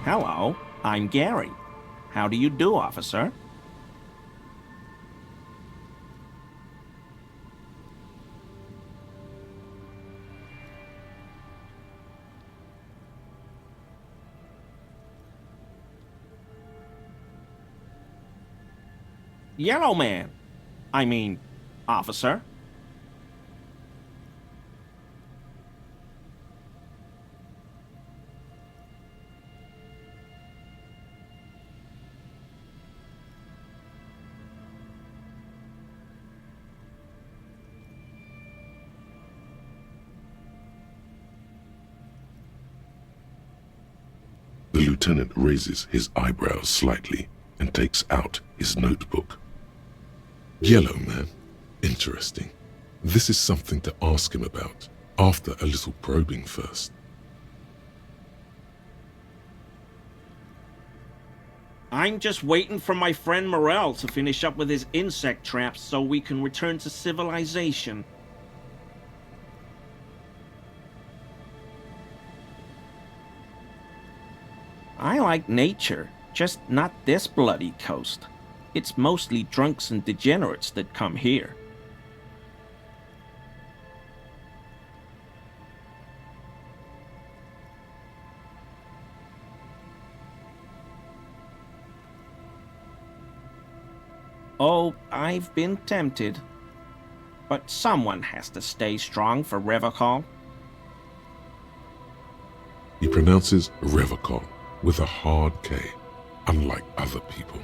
Hello, I'm Gary. How do you do, officer? Yellow man. I mean, officer. The lieutenant raises his eyebrows slightly and takes out his notebook. Yellow man. Interesting. This is something to ask him about, after a little probing first. I'm just waiting for my friend Morel to finish up with his insect traps so we can return to civilization. I like nature, just not this bloody coast. It's mostly drunks and degenerates that come here. Oh, I've been tempted. But someone has to stay strong for Revocol. He pronounces Revocol with a hard K, unlike other people.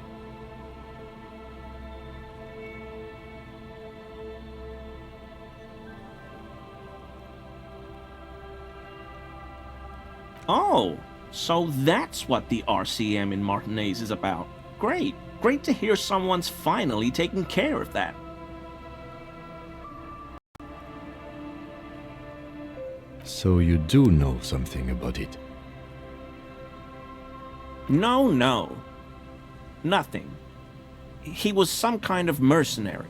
Oh, so that's what the RCM in Martinez is about. Great. Great to hear someone's finally taking care of that. So you do know something about it? No. Nothing. He was some kind of mercenary.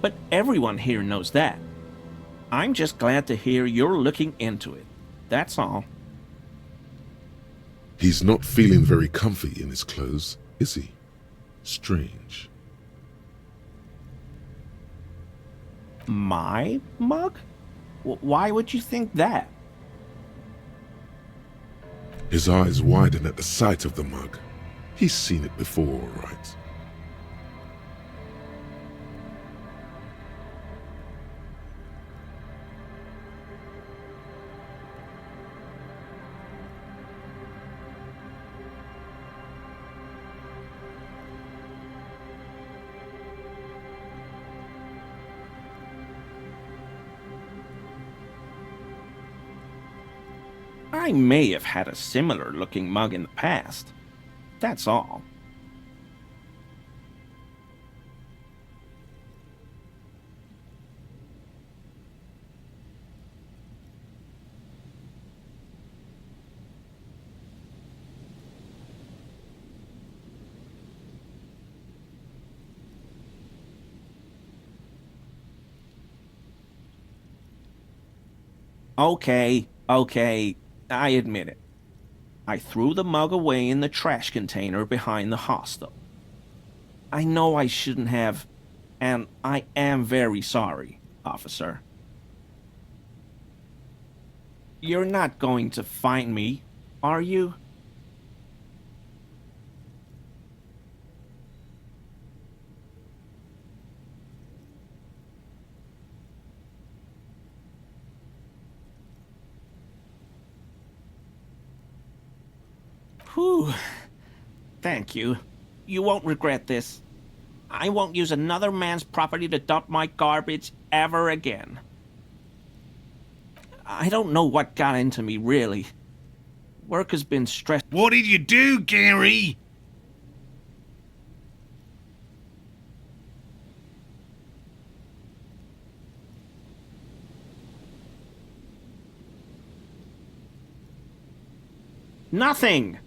But everyone here knows that. I'm just glad to hear you're looking into it. That's all. He's not feeling very comfy in his clothes, is he? Strange. My mug? Why would you think that? His eyes widen at the sight of the mug. He's seen it before, all right. I may have had a similar looking mug in the past. That's all. Okay, I admit it. I threw the mug away in the trash container behind the hostel. I know I shouldn't have, and I am very sorry, officer. You're not going to find me, are you? Whew. Thank you. You won't regret this. I won't use another man's property to dump my garbage ever again. I don't know what got into me, really. Work has been stressful. What did you do, Gary? Nothing.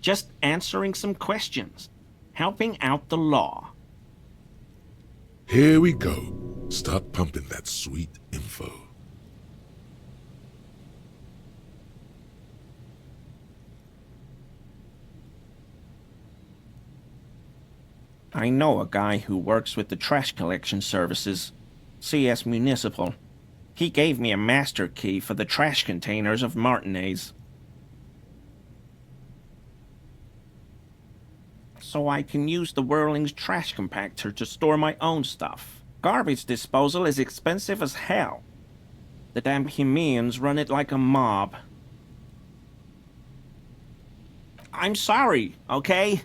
Just answering some questions. Helping out the law. Here we go. Start pumping that sweet info. I know a guy who works with the trash collection services, CS Municipal. He gave me a master key for the trash containers of Martinez. So I can use the Whirling's trash compactor to store my own stuff. Garbage disposal is expensive as hell. The damn Bohemians run it like a mob. I'm sorry, okay?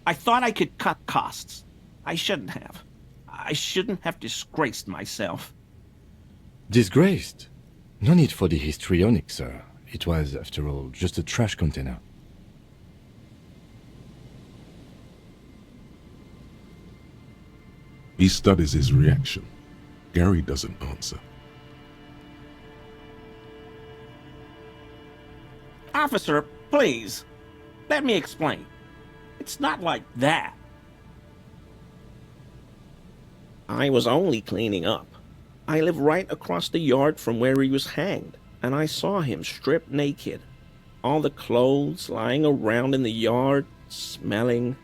I thought I could cut costs. I shouldn't have. I shouldn't have disgraced myself. Disgraced? No need for the histrionic, sir. It was, after all, just a trash container. He studies his reaction. Gary doesn't answer. Officer, please. Let me explain. It's not like that. I was only cleaning up. I live right across the yard from where he was hanged, and I saw him stripped naked. All the clothes lying around in the yard, smelling.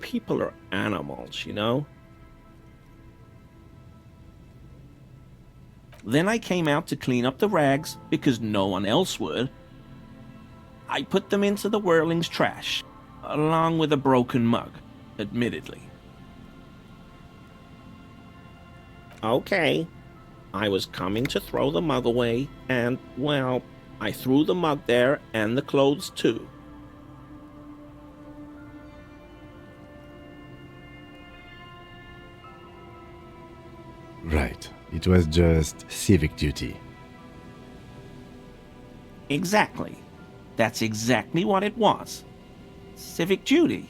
People are animals, you know? Then I came out to clean up the rags because no one else would. I put them into the Whirling's trash, along with a broken mug, admittedly. Okay, I was coming to throw the mug away, and, well, I threw the mug there and the clothes too. Right. It was just civic duty. Exactly. That's exactly what it was. Civic duty.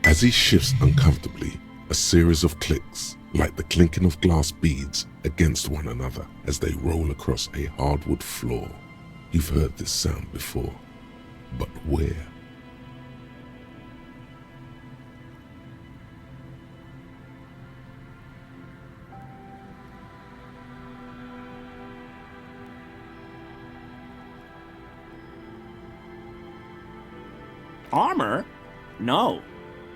As he shifts uncomfortably, a series of clicks, like the clinking of glass beads against one another as they roll across a hardwood floor. You've heard this sound before, but where? Armor? No.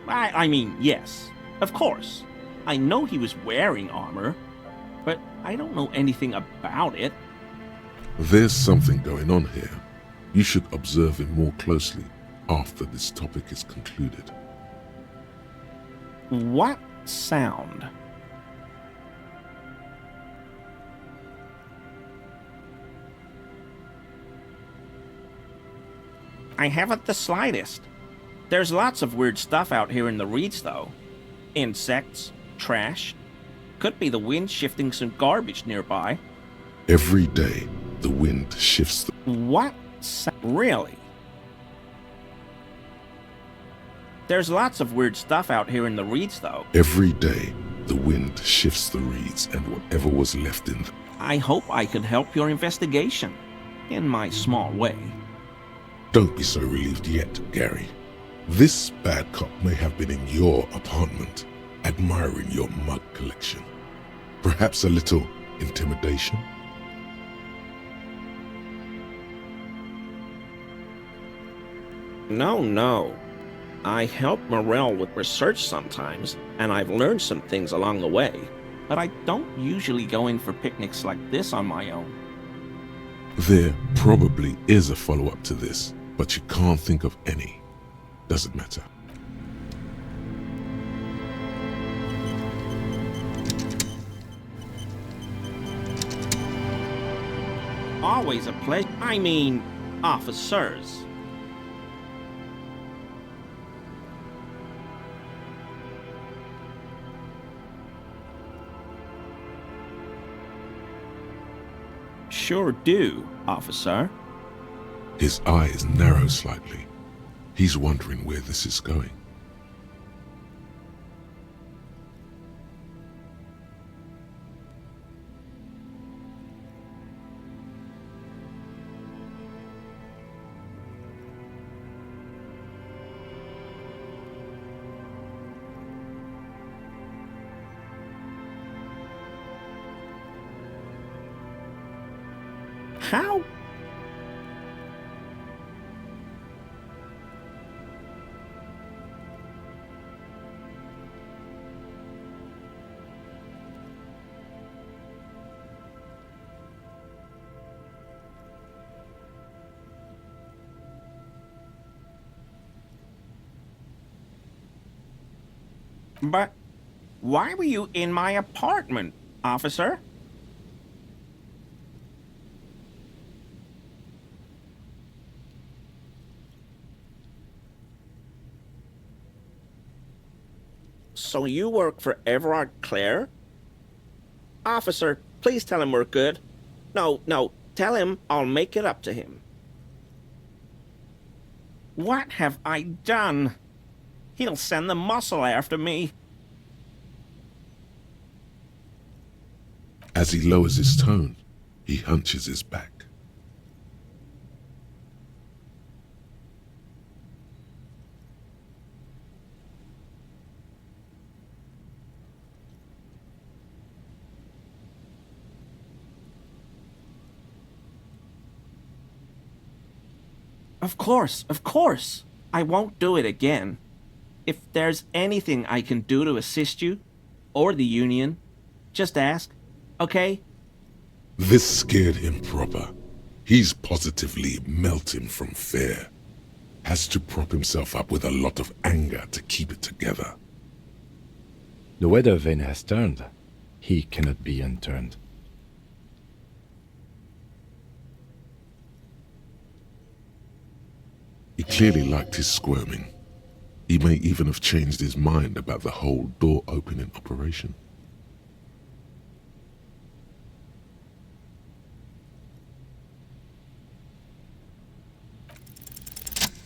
I mean, yes. Of course. I know he was wearing armor, but I don't know anything about it. There's something going on here. You should observe him more closely after this topic is concluded. What sound? I haven't the slightest. There's lots of weird stuff out here in the reeds, though. Insects, trash. Could be the wind shifting some garbage nearby. Every day, the wind shifts the... What? Really? There's lots of weird stuff out here in the reeds, though. Every day, the wind shifts the reeds and whatever was left in them. I hope I could help your investigation, in my small way. Don't be so relieved yet, Gary. This bad cop may have been in your apartment, admiring your mug collection. Perhaps a little intimidation? No. I help Morel with research sometimes, and I've learned some things along the way, but I don't usually go in for picnics like this on my own. There probably is a follow-up to this, but you can't think of any. Doesn't matter. Always a pleasure. I mean, officers. Sure do, officer. His eyes narrow slightly. He's wondering where this is going. How? But why were you in my apartment, officer? So you work for Everard Clare? Officer, please tell him we're good. No, tell him I'll make it up to him. What have I done? He'll send the muscle after me. As he lowers his tone, he hunches his back. Of course. I won't do it again. If there's anything I can do to assist you, or the Union, just ask, okay? This scared him proper. He's positively melting from fear. Has to prop himself up with a lot of anger to keep it together. The weather vane has turned. He cannot be unturned. He clearly liked his squirming. He may even have changed his mind about the whole door-opening operation.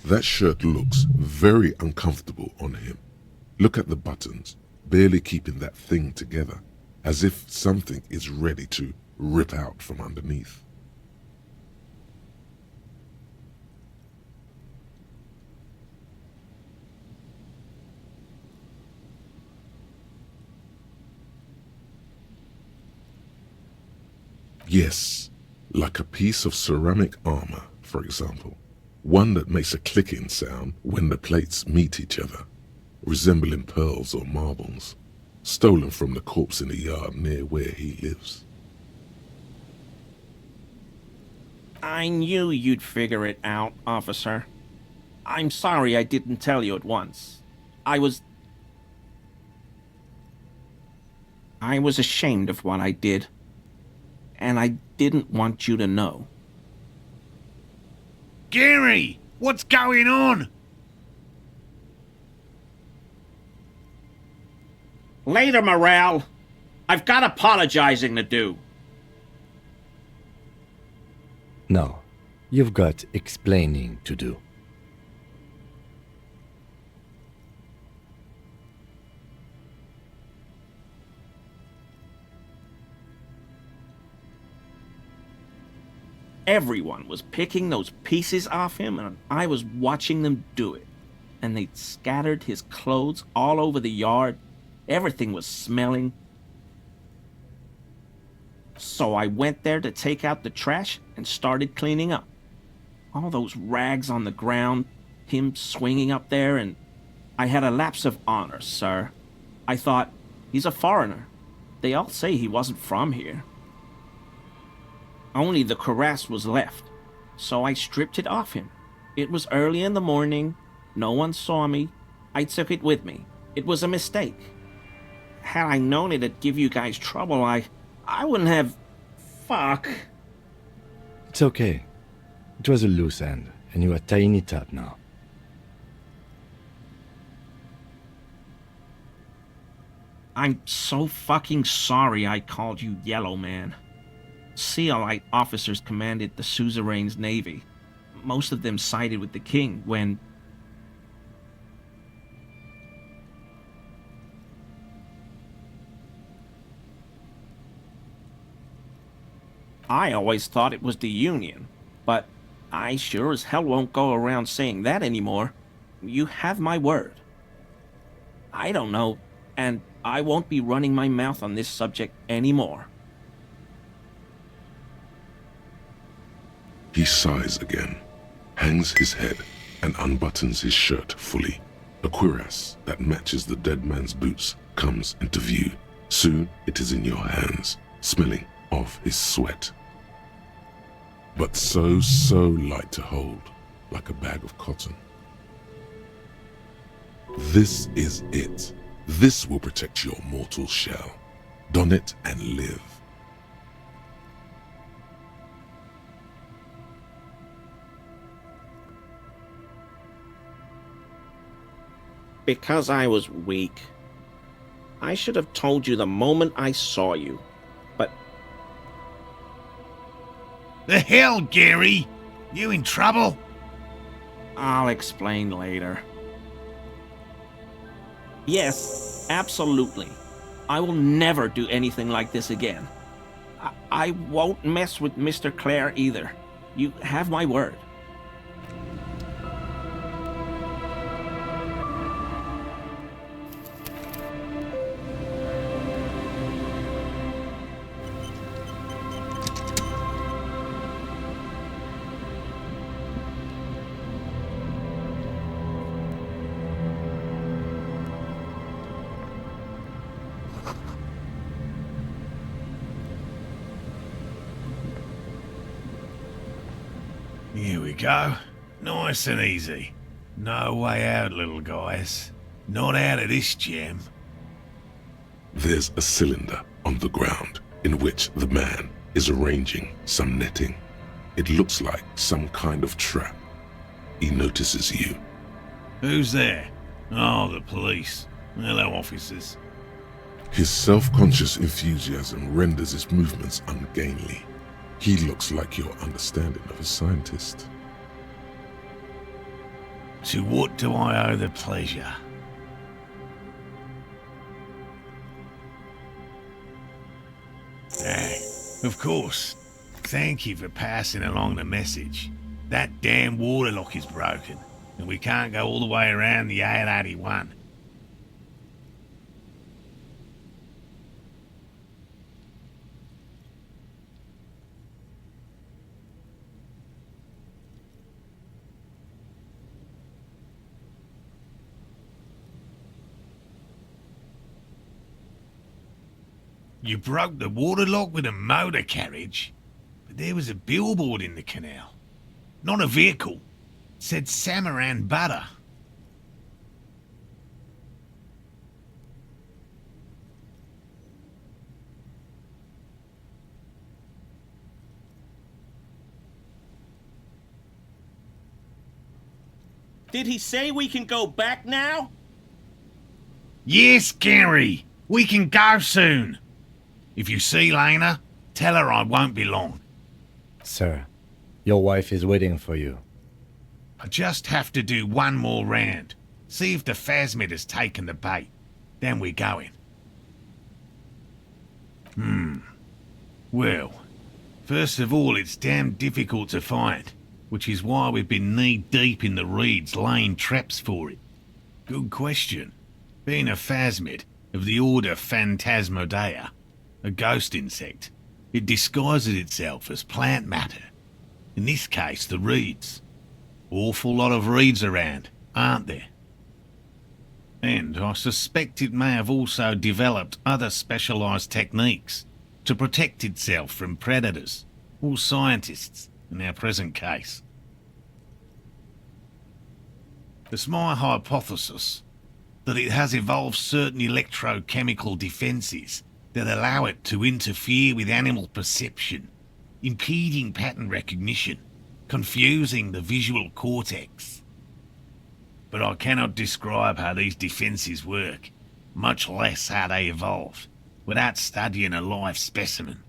That shirt looks very uncomfortable on him. Look at the buttons, barely keeping that thing together, as if something is ready to rip out from underneath. Yes, like a piece of ceramic armor, for example. One that makes a clicking sound when the plates meet each other, resembling pearls or marbles, stolen from the corpse in a yard near where he lives. I knew you'd figure it out, officer. I'm sorry I didn't tell you at once. I was ashamed of what I did. And I didn't want you to know. Gary, what's going on? Later, Morale. I've got apologizing to do. No, you've got explaining to do. Everyone was picking those pieces off him, and I was watching them do it. And they'd scattered his clothes all over the yard. Everything was smelling. So I went there to take out the trash and started cleaning up. All those rags on the ground, him swinging up there, and I had a lapse of honor, sir. I thought, he's a foreigner. They all say he wasn't from here. Only the cuirass was left, so I stripped it off him. It was early in the morning. No one saw me. I took it with me. It was a mistake. Had I known it'd give you guys trouble, I wouldn't have... Fuck. It's okay. It was a loose end, and you are tying it up now. I'm so fucking sorry I called you Yellow Man. Seolite officers commanded the suzerain's navy. Most of them sided with the king when... I always thought it was the Union, but I sure as hell won't go around saying that anymore. You have my word. I don't know, and I won't be running my mouth on this subject anymore. He sighs again, hangs his head, and unbuttons his shirt fully. A cuirass that matches the dead man's boots comes into view. Soon it is in your hands, smelling of his sweat. But so light to hold, like a bag of cotton. This is it. This will protect your mortal shell. Don it and live. Because I was weak. I should have told you the moment I saw you. But The hell, Gary? You in trouble? I'll explain later. Yes, absolutely. I will never do anything like this again. I won't mess with Mr. Clare either. You have my word. Here we go. Nice and easy. No way out, little guys. Not out of this gem. There's a cylinder on the ground in which the man is arranging some netting. It looks like some kind of trap. He notices you. Who's there? Oh, the police. Hello, officers. His self-conscious enthusiasm renders his movements ungainly. He looks like your understanding of a scientist. To what do I owe the pleasure? Of course. Thank you for passing along the message. That damn water lock is broken, and we can't go all the way around the 881. You broke the water lock with a motor carriage? But there was a billboard in the canal. Not a vehicle. It said Samaran Butter. Did he say we can go back now? Yes, Gary. We can go soon. If you see Lena, tell her I won't be long. Sir, your wife is waiting for you. I just have to do one more round. See if the phasmid has taken the bait. Then we're going. Well, first of all, it's damn difficult to find, which is why we've been knee-deep in the reeds laying traps for it. Good question. Being a phasmid of the order Phantasmodea, a ghost insect, it disguises itself as plant matter. In this case, the reeds. Awful lot of reeds around, aren't there? And I suspect it may have also developed other specialised techniques to protect itself from predators, or scientists, in our present case. It's my hypothesis that it has evolved certain electrochemical defences that allow it to interfere with animal perception, impeding pattern recognition, confusing the visual cortex. But I cannot describe how these defences work, much less how they evolved, without studying a live specimen.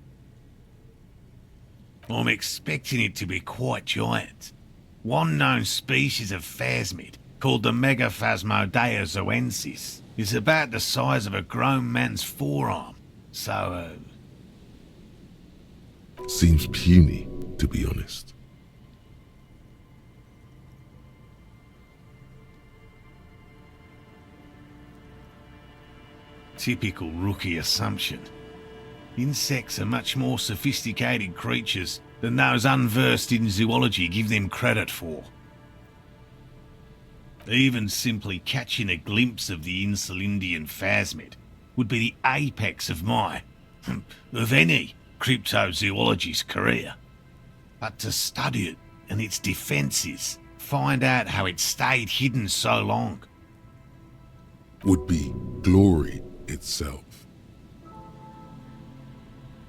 I'm expecting it to be quite giant. One known species of phasmid, called the Megaphasmodea zoensis, is about the size of a grown man's forearm. So, Seems puny, to be honest. typical rookie assumption. Insects are much more sophisticated creatures than those unversed in zoology give them credit for. Even simply catching a glimpse of the Insulindian phasmid would be the apex of my, of any, cryptozoologist's career. But to study it and its defences, find out how it stayed hidden so long. would be glory itself.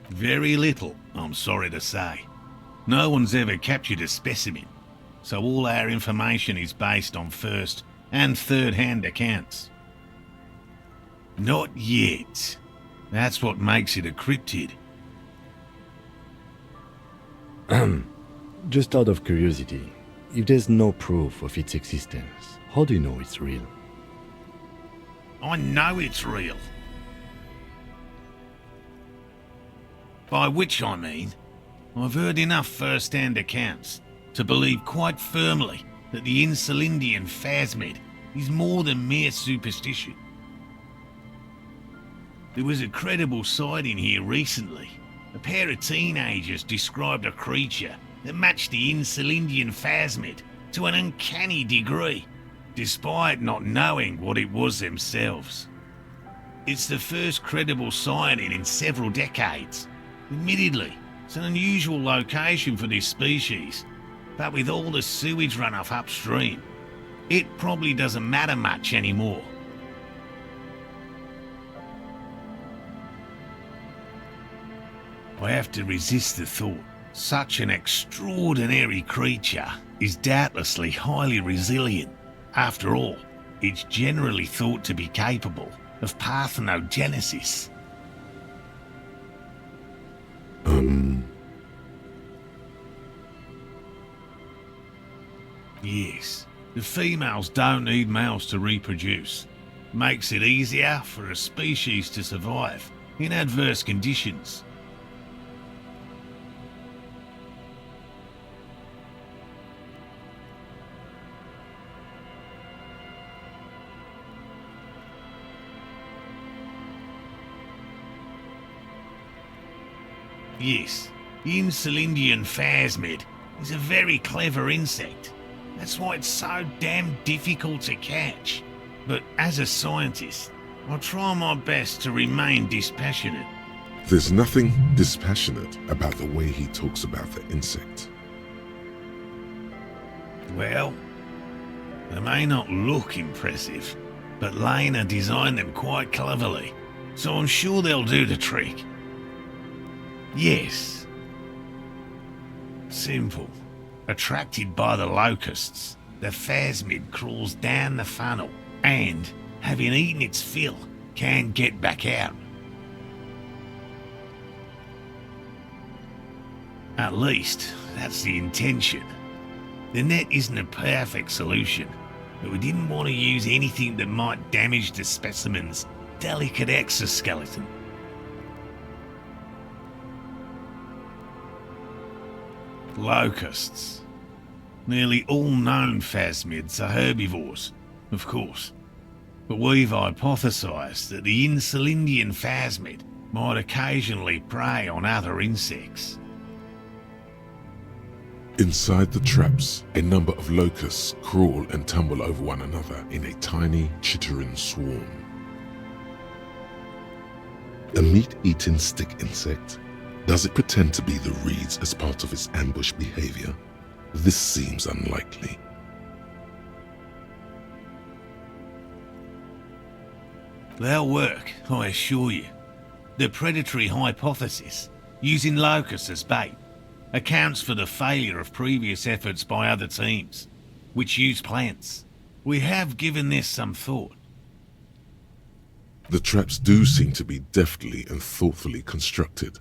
Very little, I'm sorry to say. No one's ever captured a specimen, so all our information is based on first and third-hand accounts. Not yet. That's what makes it a cryptid. Just out of curiosity, if there's no proof of its existence, how do you know it's real? I know it's real. By which I mean, I've heard enough first-hand accounts to believe quite firmly that the Insulindian phasmid is more than mere superstition. There was a credible sighting here recently. A pair of teenagers described a creature that matched the Insulindian phasmid to an uncanny degree, despite not knowing what it was themselves. It's the first credible sighting in several decades. Admittedly, it's an unusual location for this species, but with all the sewage runoff upstream, it probably doesn't matter much anymore. I have to resist the thought. Such an extraordinary creature is doubtlessly highly resilient. After all, it's generally thought to be capable of parthenogenesis. Yes, the females don't need males to reproduce. Makes it easier for a species to survive in adverse conditions. Yes, the Insulindian phasmid is a very clever insect. That's why it's so damn difficult to catch. But as a scientist, I'll try my best to remain dispassionate. There's nothing dispassionate about the way he talks about the insect. Well, they may not look impressive, but Lena designed them quite cleverly, so I'm sure they'll do the trick. Yes. Simple. Attracted by the locusts, the phasmid crawls down the funnel and, having eaten its fill, can get back out. At least, that's the intention. The net isn't a perfect solution, but we didn't want to use anything that might damage the specimen's delicate exoskeleton. Locusts. Nearly all known phasmids are herbivores, of course, but we've hypothesized that the Insulindian phasmid might occasionally prey on other insects. Inside the traps, a number of locusts crawl and tumble over one another in a tiny, chittering swarm. A meat-eating stick insect? Does it pretend to be the reeds as part of its ambush behavior? This seems unlikely. They'll work, I assure you. The predatory hypothesis, using locusts as bait, accounts for the failure of previous efforts by other teams, which use plants. We have given this some thought. The traps do seem to be deftly and thoughtfully constructed.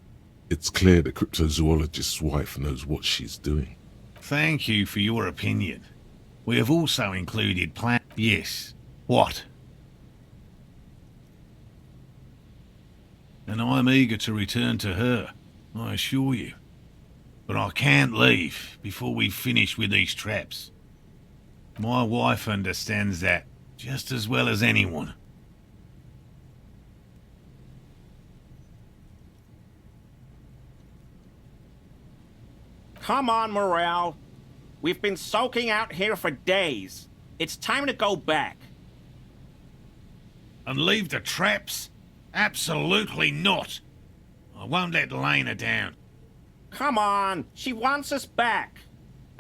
It's clear the cryptozoologist's wife knows what she's doing. Thank you for your opinion. We have also included plant... Yes. What? And I'm eager to return to her, I assure you. But I can't leave before we've finished with these traps. My wife understands that just as well as anyone. Come on, Morale. We've been soaking out here for days. It's time to go back. And leave the traps? Absolutely not. I won't let Lena down. Come on, she wants us back.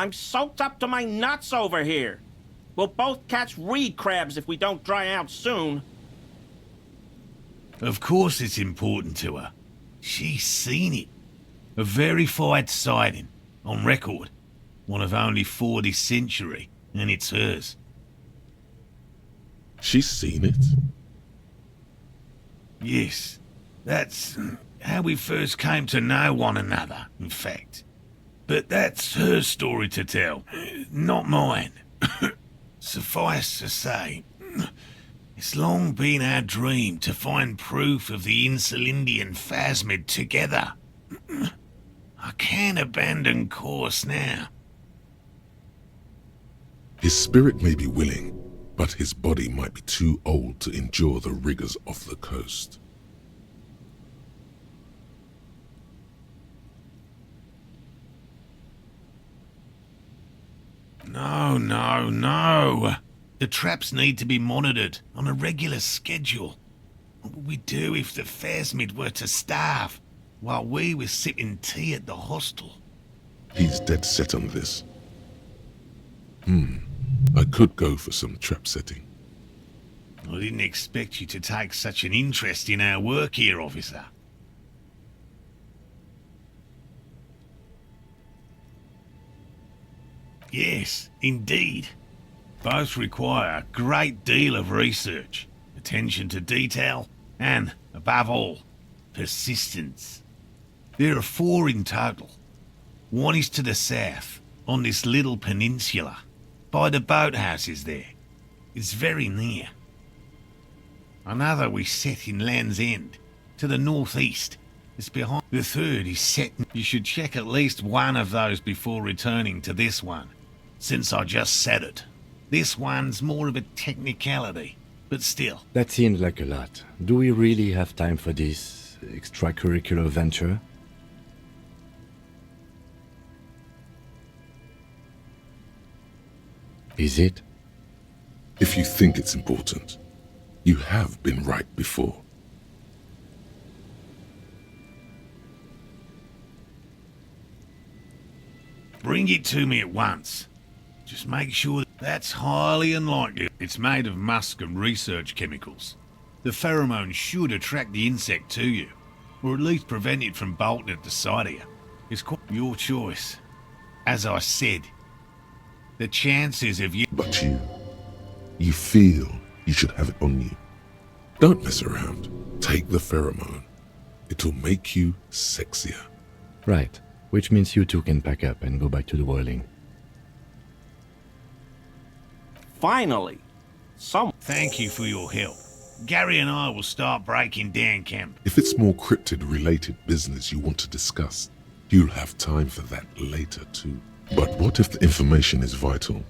I'm soaked up to my nuts over here. We'll both catch reed crabs if we don't dry out soon. Of course it's important to her. She's seen it. A verified sighting, on record. One of only 4 this century, and it's hers. She's seen it? Yes, that's how we first came to know one another, in fact. But that's her story to tell, not mine. Suffice to say, it's long been our dream to find proof of the Insulindian phasmid together. I can't abandon course now. His spirit may be willing, but his body might be too old to endure the rigors of the coast. No. The traps need to be monitored on a regular schedule. What would we do if the phasmid were to starve while we were sipping tea at the hostel? He's dead set on this. I could go for some trap setting. I didn't expect you to take such an interest in our work here, officer. Yes, indeed. Both require a great deal of research, attention to detail, and, above all, persistence. There are 4 in total. One is to the south, on this little peninsula, by the boathouses there. It's very near. Another we set in Land's End, to the northeast. It's behind. The third is set. You should check at least one of those before returning to this one, since I just said it. This one's more of a technicality, but still. That seems like a lot. Do we really have time for this extracurricular venture? Is it? If you think it's important, you have been right before. Bring it to me at once. Just make sure that's highly unlikely. It's made of musk and research chemicals. The pheromone should attract the insect to you, or at least prevent it from bolting at the sight of you. It's quite your choice. As I said, the chances of you... But you feel you should have it on you. Don't mess around. Take the pheromone. It'll make you sexier. Right. Which means you two can pack up and go back to the whirling. Finally, Thank you for your help. Gary and I will start breaking down camp. If it's more cryptid-related business you want to discuss, you'll have time for that later too. But what if the information is vital?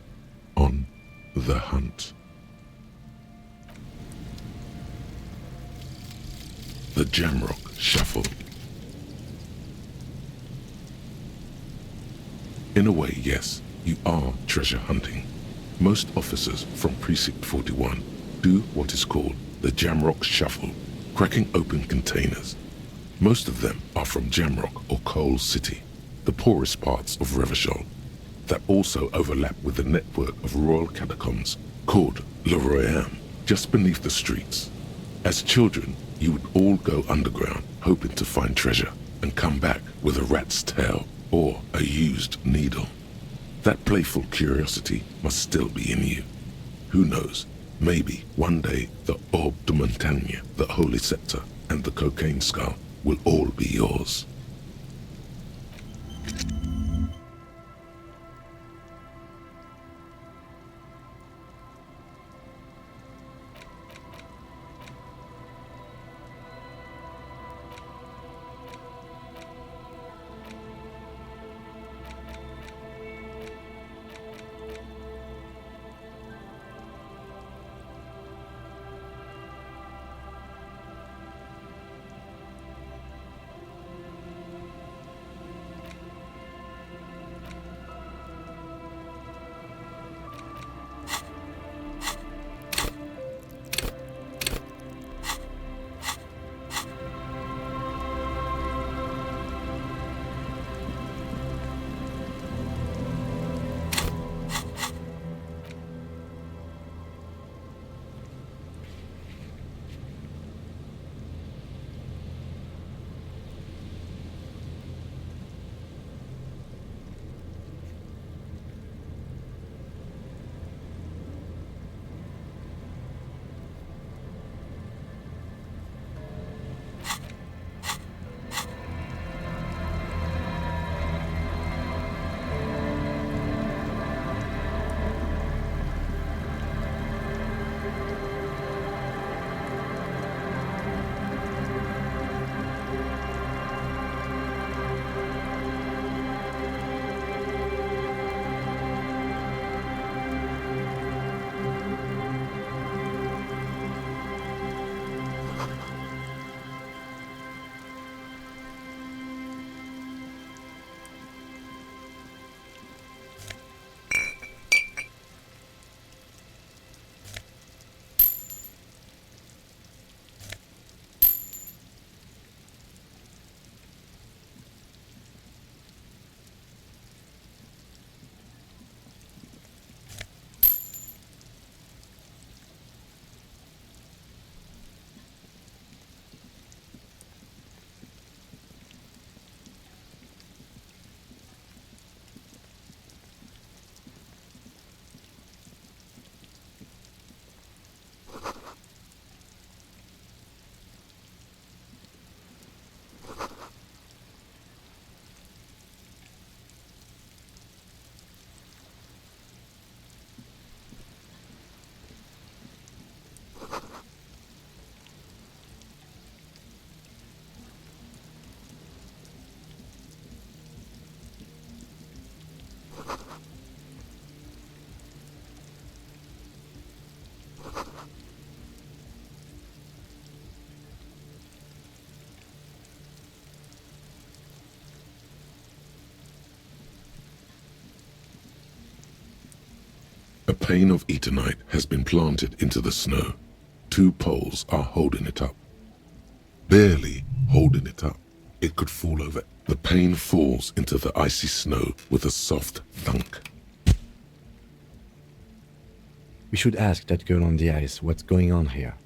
On the hunt. The Jamrock Shuffle. In a way, yes, you are treasure hunting. Most officers from Precinct 41 do what is called the Jamrock Shuffle, cracking open containers. Most of them are from Jamrock or Coal City, the poorest parts of Revachol, that also overlap with the network of royal catacombs called Le Royaume, just beneath the streets. As children, you would all go underground, hoping to find treasure, and come back with a rat's tail or a used needle. That playful curiosity must still be in you. Who knows, maybe one day the Orbe de Montagne, the Holy Scepter, and the Cocaine Skull will all be yours. A pane of eternite has been planted into the snow. 2 poles are holding it up. Barely holding it up. It could fall over. The pane falls into the icy snow with a soft thunk. We should ask that girl on the ice what's going on here.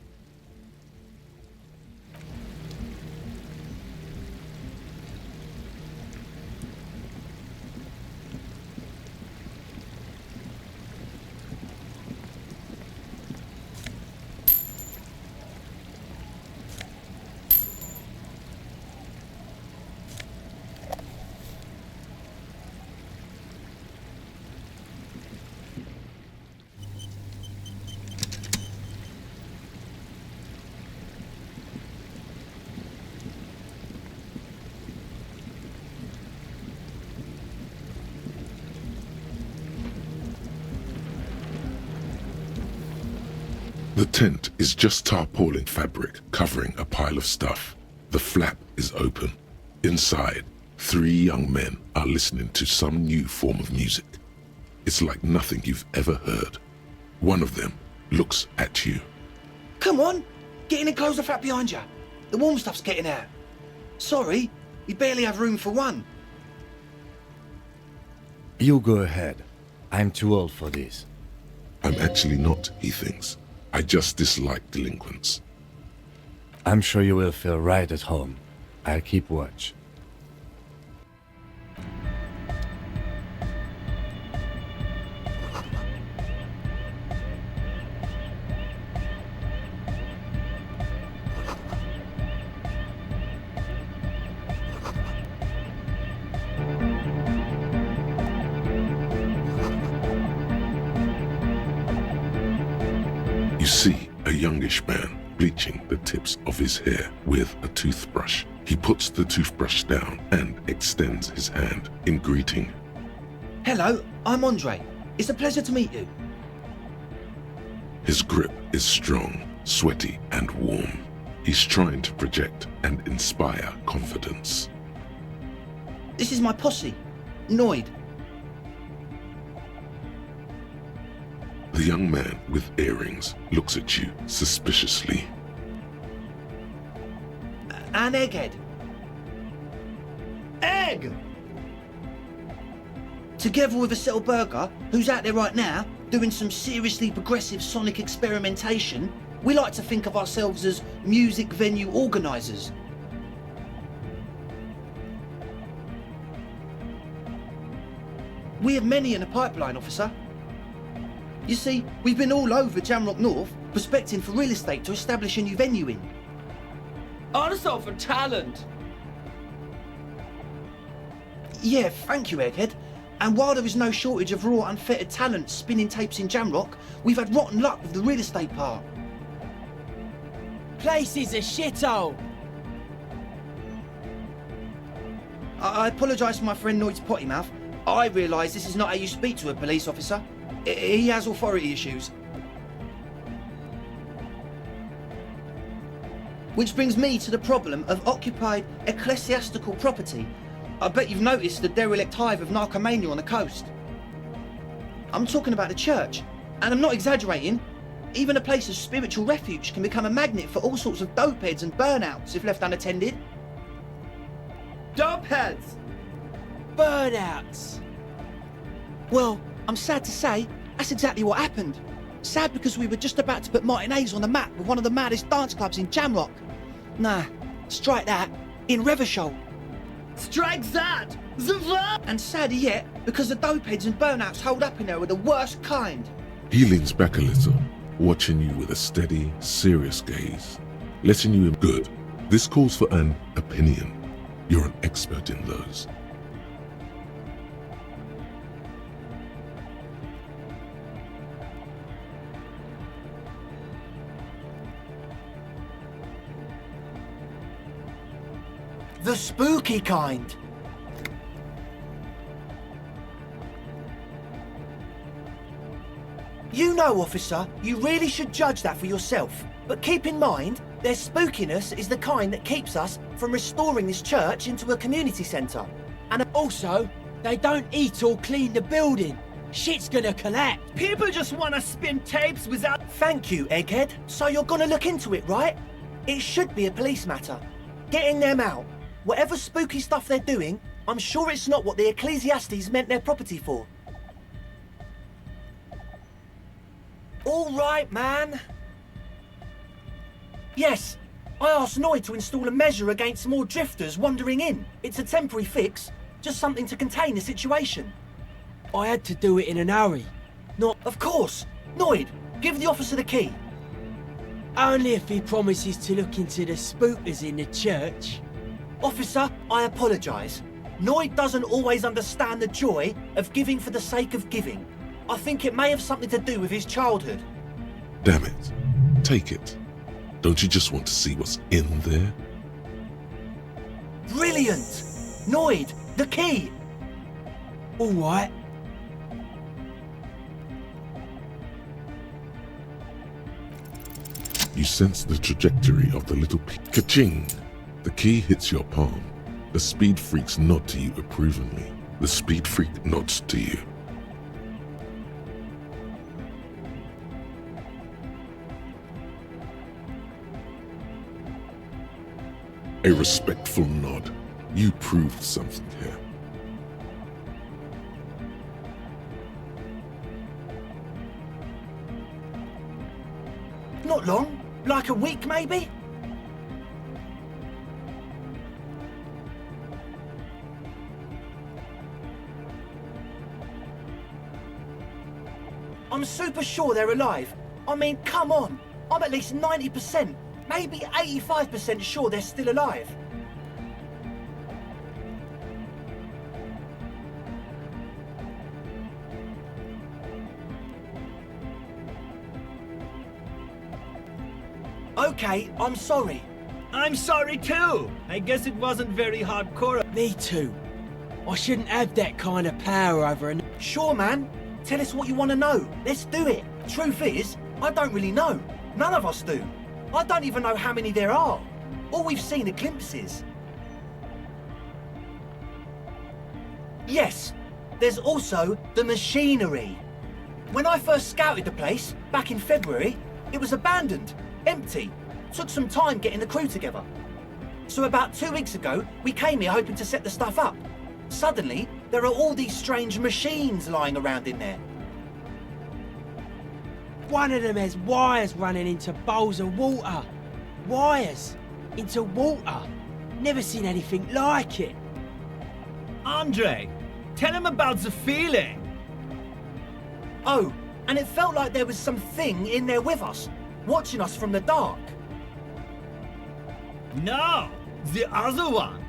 The tent is just tarpaulin fabric covering a pile of stuff. The flap is open. Inside, 3 young men are listening to some new form of music. It's like nothing you've ever heard. One of them looks at you. Come on, get in and close the flap behind you. The warm stuff's getting out. Sorry, we barely have room for one. You go ahead. I'm too old for this. I'm actually not, he thinks. I just dislike delinquents. I'm sure you will feel right at home. I'll keep watch. You see a youngish man bleaching the tips of his hair with a toothbrush. He puts the toothbrush down and extends his hand in greeting. Hello, I'm Andre. It's a pleasure to meet you. His grip is strong, sweaty, and warm. He's trying to project and inspire confidence. This is my posse, Noid. The young man with earrings looks at you suspiciously. And Egghead. Egg! Together with a Settle Burger, who's out there right now, doing some seriously progressive sonic experimentation, we like to think of ourselves as music venue organisers. We have many in the pipeline, officer. You see, we've been all over Jamrock North, prospecting for real estate to establish a new venue in. Also for talent. Yeah, thank you, Egghead. And while there is no shortage of raw, unfettered talent spinning tapes in Jamrock, we've had rotten luck with the real estate part. Place is a shithole. I apologise for my friend Noid's potty mouth. I realise this is not how you speak to a police officer. He has authority issues. Which brings me to the problem of occupied ecclesiastical property. I bet you've noticed the derelict hive of narcomania on the coast. I'm talking about the church, and I'm not exaggerating. Even a place of spiritual refuge can become a magnet for all sorts of dopeheads and burnouts if left unattended. Dubheads. Burnouts. Well, I'm sad to say, that's exactly what happened. Sad because we were just about to put Martinez on the map with one of the maddest dance clubs in Jamrock. Nah, strike that, in Revershoal. Strike that. Zava. And sadder yet, because the dopeheads and burnouts hold up in there are the worst kind. He leans back a little, watching you with a steady, serious gaze, letting you in. Good. This calls for an opinion. You're an expert in those. The spooky kind. You know, officer, you really should judge that for yourself. But keep in mind, their spookiness is the kind that keeps us from restoring this church into a community centre. And also, they don't eat or clean the building. Shit's gonna collapse. People just wanna spin tapes without... Thank you, Egghead. So you're gonna look into it, right? It should be a police matter. Getting them out. Whatever spooky stuff they're doing, I'm sure it's not what the Ecclesiastes meant their property for. All right, man. Yes, I asked Noy to install a measure against more drifters wandering in. It's a temporary fix, just something to contain the situation. I had to do it in an hurry. Not Of course. Noid, give the officer the key. only if he promises to look into the spookers in the church. Officer, I apologise. Noid doesn't always understand the joy of giving for the sake of giving. I think it may have something to do with his childhood. Damn it. Take it. Don't you just want to see what's in there? Brilliant! Noid, the key! All right. You sense the trajectory of the little ka-ching. The key hits your palm. The speed freaks nod to you approvingly. The speed freak nods to you. A respectful nod. You proved something here. Not long, like a week maybe? I'm super sure they're alive. I mean, come on. I'm at least 90%, maybe 85% sure they're still alive. Okay, I'm sorry. I'm sorry too. I guess it wasn't very hardcore. Me too. I shouldn't have that kind of power over an... Sure, man. Tell us what you want to know. Let's do it. Truth is, I don't really know. None of us do. I don't even know how many there are. All we've seen are glimpses. Yes, there's also the machinery. When I first scouted the place, back in February, it was abandoned, empty. Took some time getting the crew together. So about 2 weeks ago, we came here hoping to set the stuff up. Suddenly, there are all these strange machines lying around in there. One of them has wires running into bowls of water. Wires into water. Never seen anything like it. Andre, tell him about the feeling. Oh, and it felt like there was something in there with us, watching us from the dark. No, the other one.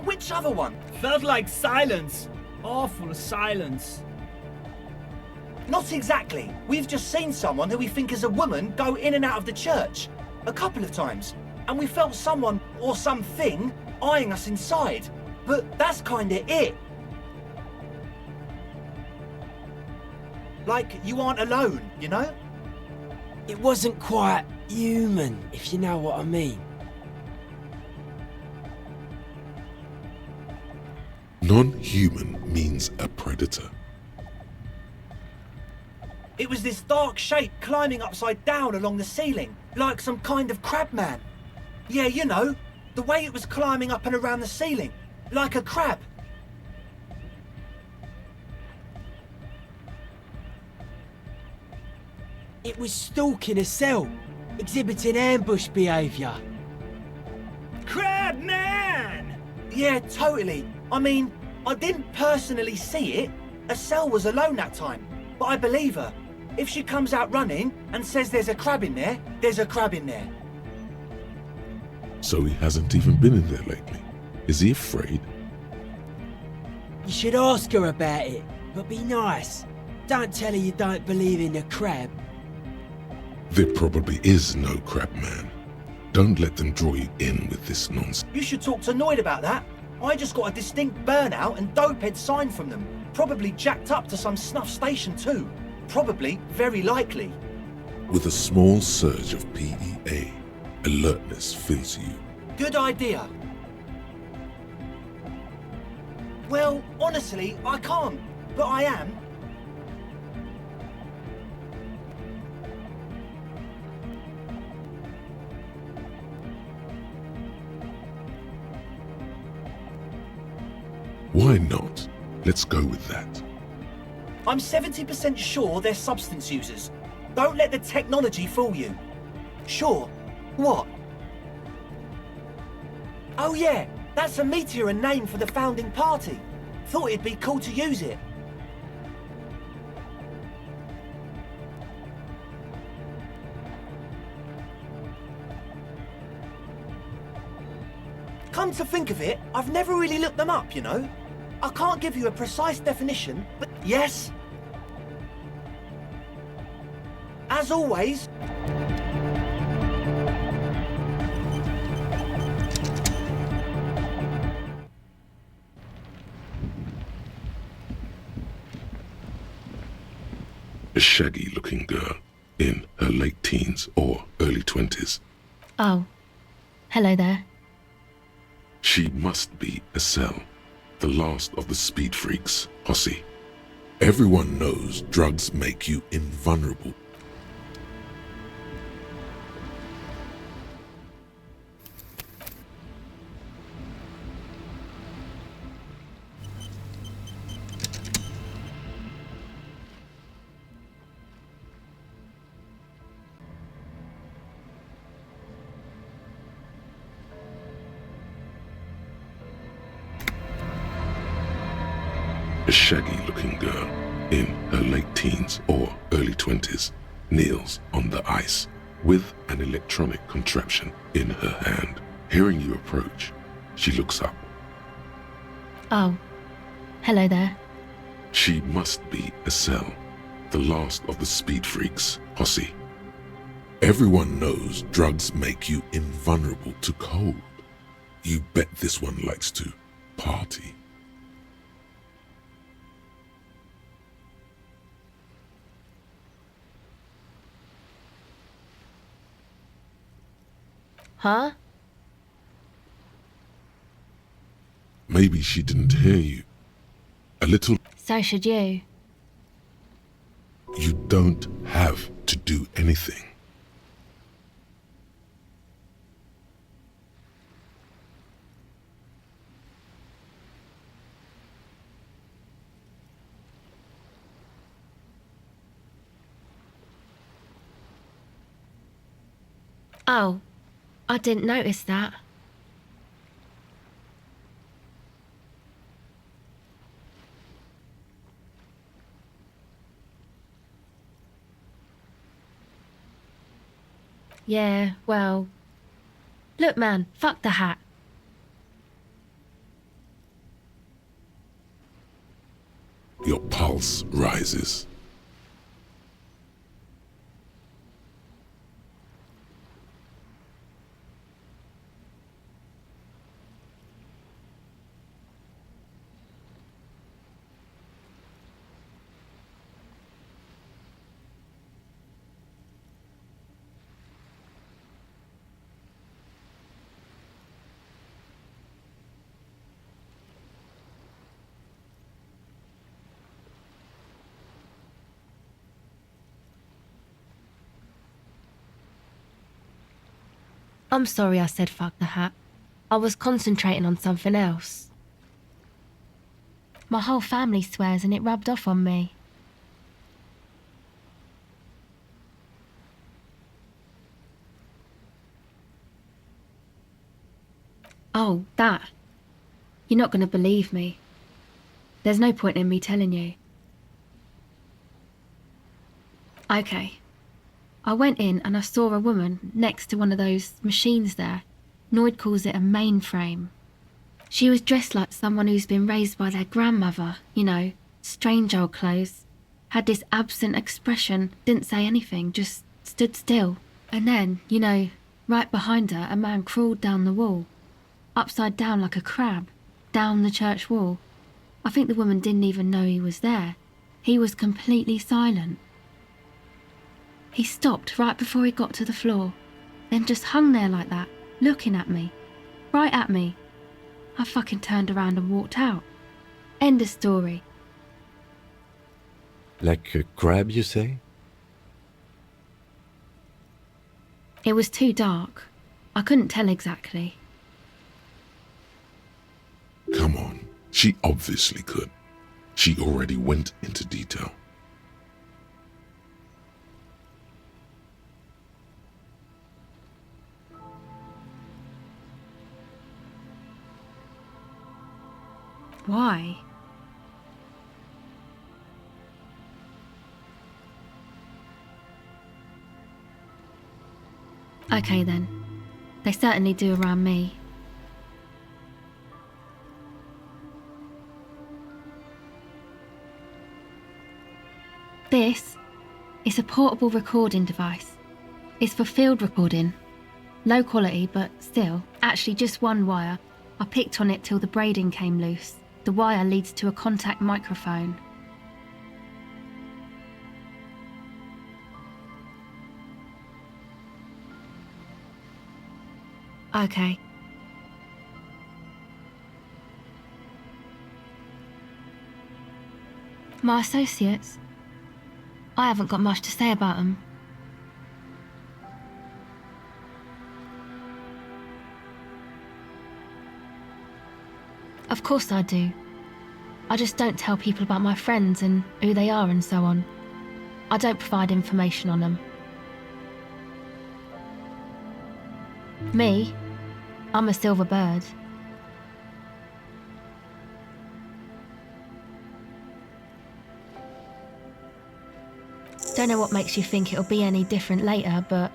Which other one? Felt like silence. Awful silence. Not exactly. We've just seen someone who we think is a woman go in and out of the church. A couple of times. And we felt someone or something eyeing us inside. But that's kinda it. Like you aren't alone, you know? It wasn't quite human, if you know what I mean. Non-human means a predator. It was this dark shape climbing upside down along the ceiling, like some kind of crab man. Yeah, you know, the way it was climbing up and around the ceiling, like a crab. It was stalking a cell, exhibiting ambush behaviour. Crab man! Yeah, totally. I mean, I didn't personally see it. Estelle was alone that time, but I believe her. If she comes out running and says there's a crab in there, there's a crab in there. So he hasn't even been in there lately. Is he afraid? You should ask her about it, but be nice. Don't tell her you don't believe in the crab. There probably is no crab man. Don't let them draw you in with this nonsense. You should talk to Noid about that. I just got a distinct burnout and dopehead sign from them. Probably jacked up to some snuff station too. Probably, very likely. With a small surge of PEA, alertness fills you. Good idea. Well, honestly, I can't. But I am. Why not? Let's go with that. I'm 70% sure they're substance users. Don't let the technology fool you. Sure. What? Oh yeah, that's a meteor and name for the founding party. Thought it'd be cool to use it. Come to think of it, I've never really looked them up, you know? I can't give you a precise definition, but yes. As always, A shaggy-looking girl in her late teens or early 20s. Oh, hello there. She must be Estelle, the last of the speed freaks, posse. Everyone knows drugs make you invulnerable. A shaggy-looking girl in her late teens or early 20s kneels on the ice with an electronic contraption in her hand. Hearing you approach, she looks up. Oh, hello there. She must be Estelle, the last of the speed freaks, posse. Everyone knows drugs make you invulnerable to cold. You bet this one likes to party. Huh? Maybe she didn't hear you. A little. So should you. You don't have to do anything. Oh, I didn't notice that. Yeah, well... Look, man, fuck the hat. Your pulse rises. I'm sorry I said fuck the hat. I was concentrating on something else. My whole family swears and it rubbed off on me. Oh, that. You're not going to believe me. There's no point in me telling you. Okay. I went in and I saw a woman next to one of those machines there. Noid calls it a mainframe. She was dressed like someone who's been raised by their grandmother, you know, strange old clothes. Had this absent expression, didn't say anything, just stood still. And then, you know, right behind her, a man crawled down the wall. Upside down like a crab, down the church wall. I think the woman didn't even know he was there. He was completely silent. He stopped right before he got to the floor, then just hung there like that, looking at me. Right at me. I fucking turned around and walked out. End of story. Like a crab, you say? It was too dark. I couldn't tell exactly. Come on, she obviously could. She already went into detail. Why? Okay then. They certainly do around me. This is a portable recording device. It's for field recording. Low quality, but still. Actually, just one wire. I picked on it till the braiding came loose. The wire leads to a contact microphone. Okay. My associates? I haven't got much to say about them. Of course I do. I just don't tell people about my friends and who they are and so on. I don't provide information on them. Me? I'm a silver bird. Don't know what makes you think it'll be any different later, but...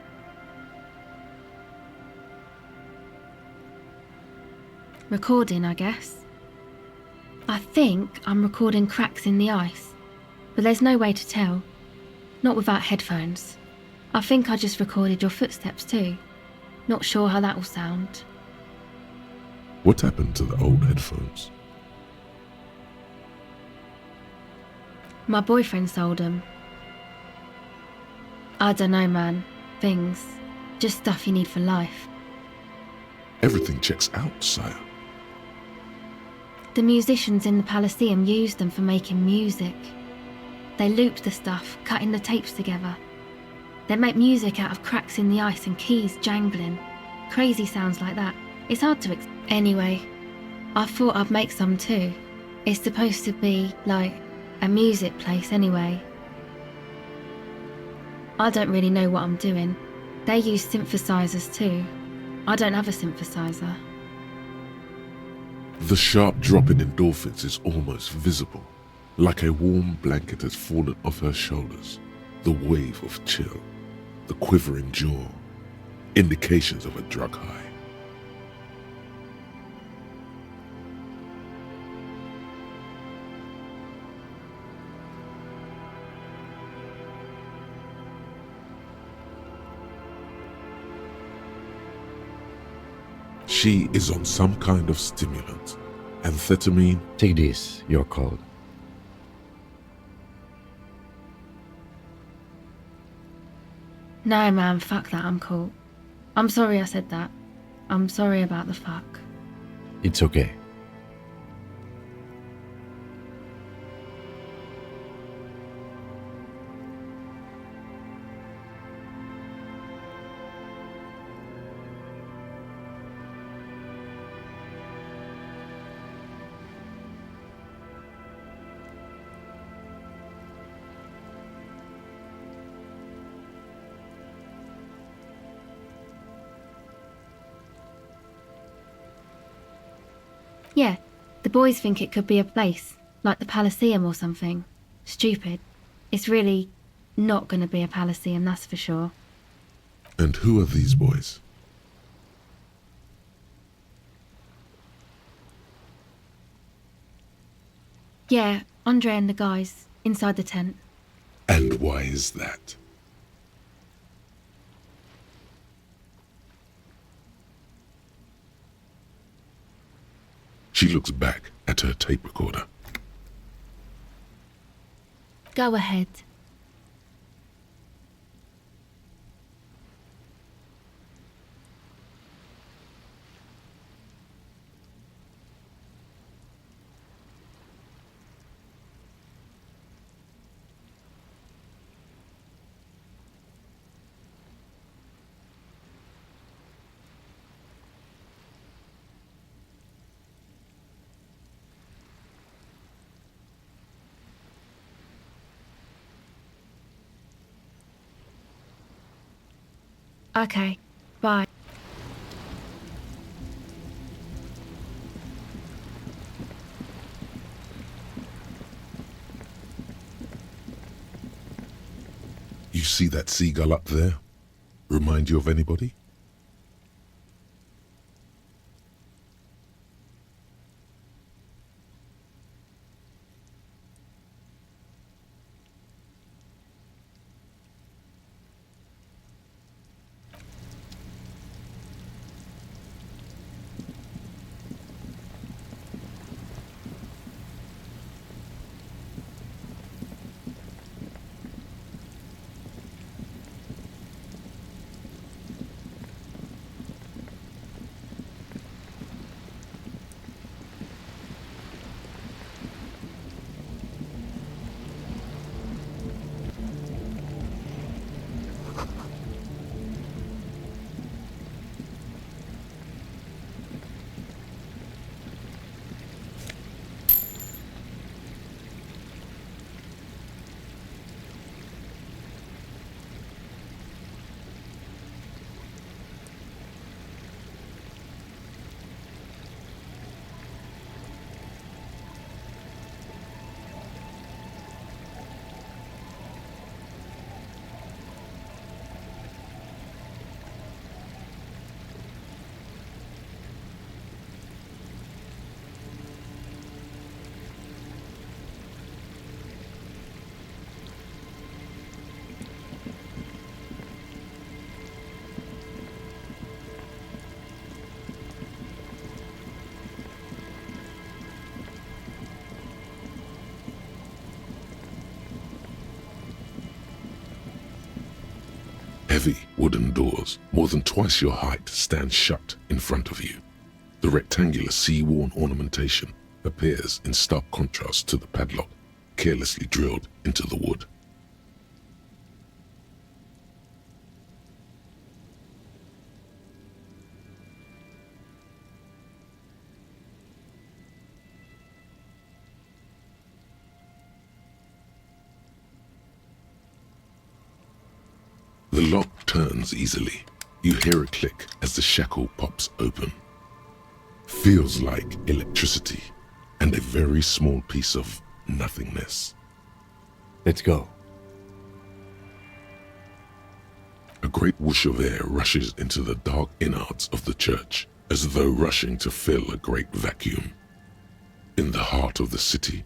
recording, I guess. I think I'm recording cracks in the ice, but there's no way to tell. Not without headphones. I think I just recorded your footsteps too. Not sure how that will sound. What happened to the old headphones? My boyfriend sold them. I don't know, man. Things. Just stuff you need for life. Everything checks out, sire. The musicians in the Palaceum used them for making music. They looped the stuff, cutting the tapes together. They make music out of cracks in the ice and keys jangling. Crazy sounds like that. It's hard to Anyway, I thought I'd make some too. It's supposed to be, like, a music place anyway. I don't really know what I'm doing. They use synthesizers too. I don't have a synthesizer. The sharp drop in endorphins is almost visible, like a warm blanket has fallen off her shoulders. The wave of chill, the quivering jaw, indications of a drug high. She is on some kind of stimulant. Amphetamine. Take this, you're called. No, man, fuck that, I'm cool. I'm sorry I said that. I'm sorry about the fuck. It's okay. Yeah, the boys think it could be a place, like the Palaceum or something. Stupid. It's really not gonna be a Palaceum, that's for sure. And who are these boys? Yeah, Andre and the guys, inside the tent. And why is that? She looks back at her tape recorder. Go ahead. Okay, bye. You see that seagull up there? Remind you of anybody? Heavy wooden doors, more than twice your height, stand shut in front of you. The rectangular sea-worn ornamentation appears in stark contrast to the padlock, carelessly drilled into the wood. The lock turns easily. You hear a click as the shackle pops open. Feels like electricity and a very small piece of nothingness. Let's go. A great whoosh of air rushes into the dark innards of the church, as though rushing to fill a great vacuum. In the heart of the city,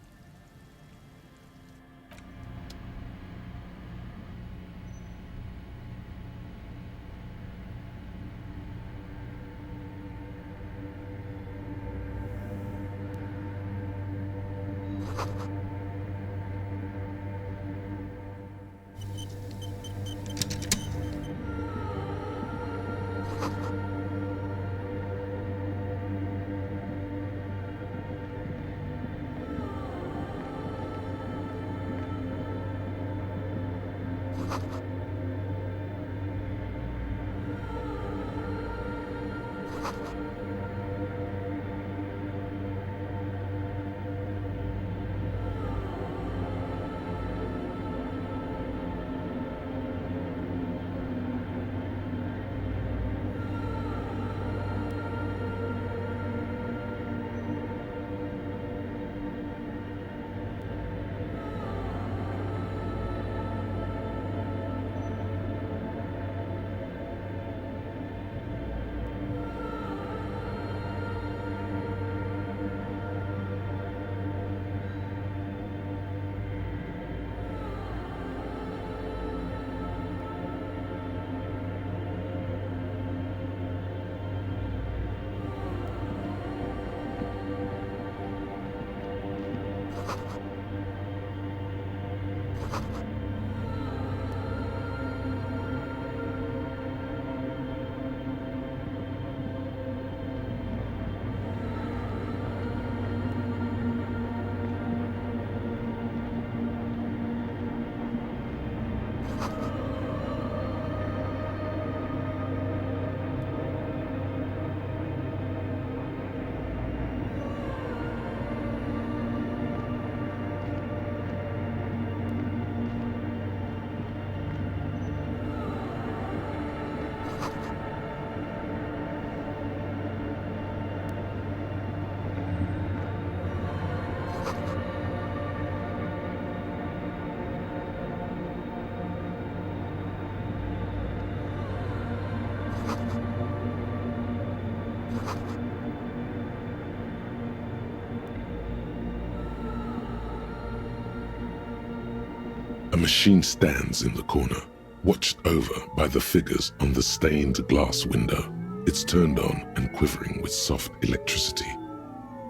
A machine stands in the corner, watched over by the figures on the stained glass window. It's turned on and quivering with soft electricity.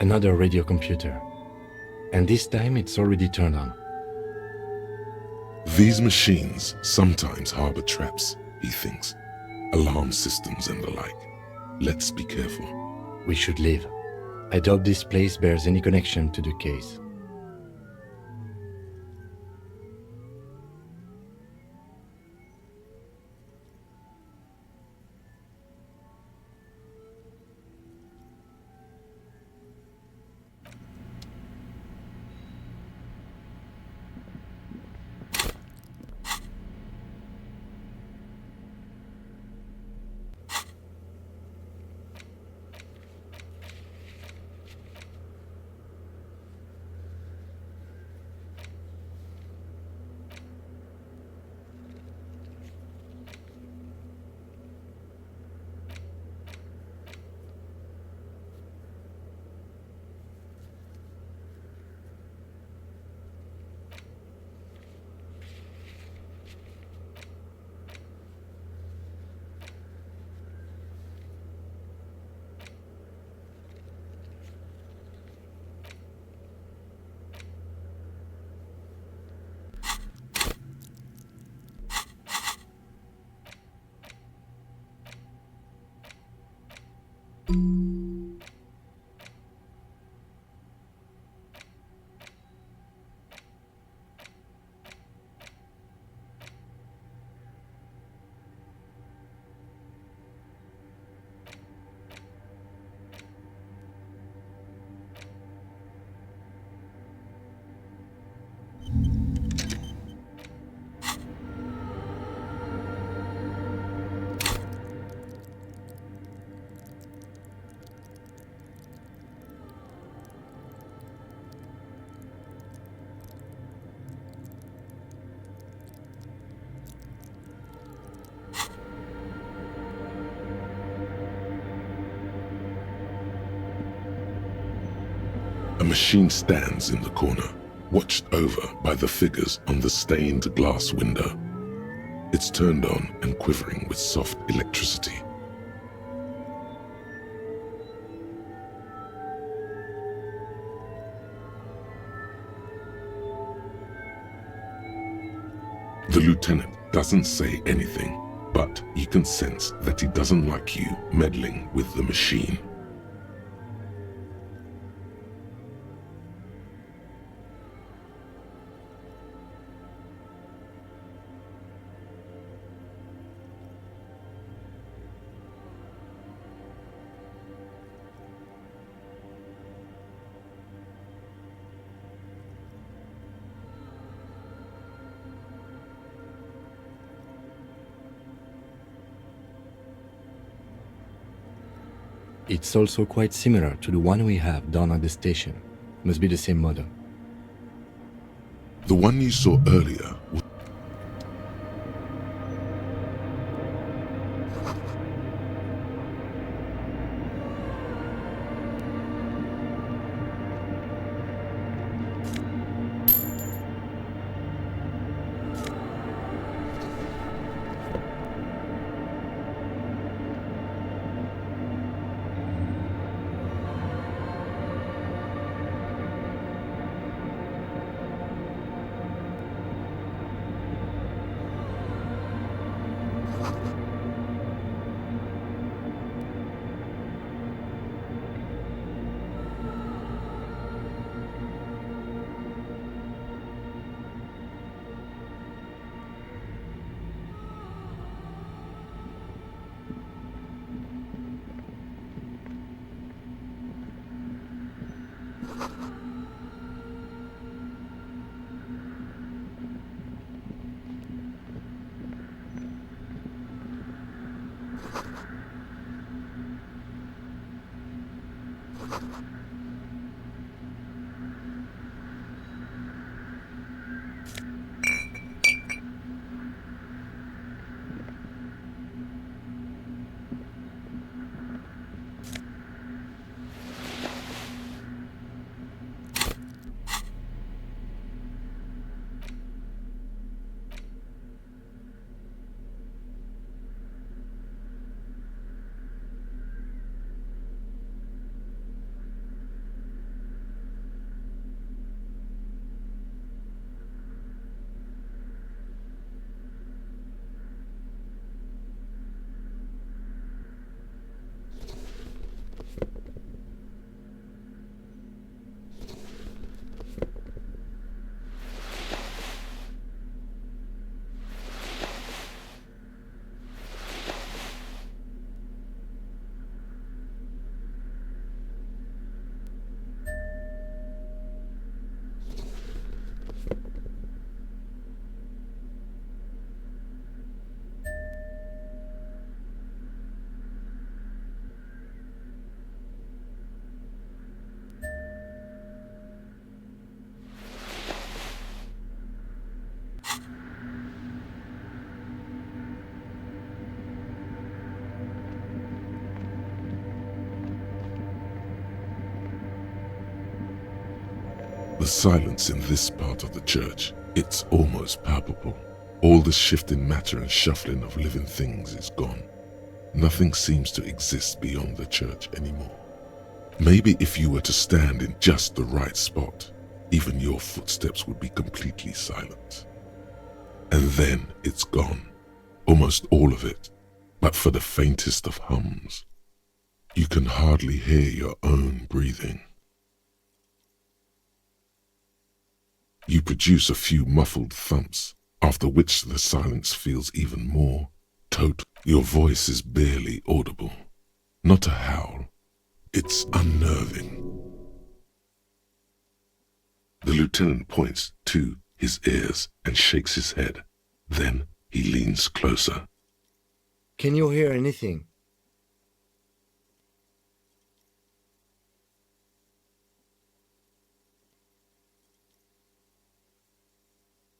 Another radio computer. And this time it's already turned on. These machines sometimes harbor traps, he thinks. Alarm systems and the like. Let's be careful. We should leave. I doubt this place bears any connection to the case. A machine stands in the corner, watched over by the figures on the stained glass window. It's turned on and quivering with soft electricity. The lieutenant doesn't say anything, but you can sense that he doesn't like you meddling with the machine. It's also quite similar to the one we have down at the station. Must be the same model. The one you saw earlier was The silence in this part of the church, it's almost palpable. All the shifting matter and shuffling of living things is gone. Nothing seems to exist beyond the church anymore. Maybe if you were to stand in just the right spot, even your footsteps would be completely silent. And then it's gone, almost all of it, but for the faintest of hums. You can hardly hear your own breathing. You produce a few muffled thumps, after which the silence feels even more total. Your voice is barely audible. Not a howl. It's unnerving. The lieutenant points to his ears and shakes his head. Then he leans closer. Can you hear anything?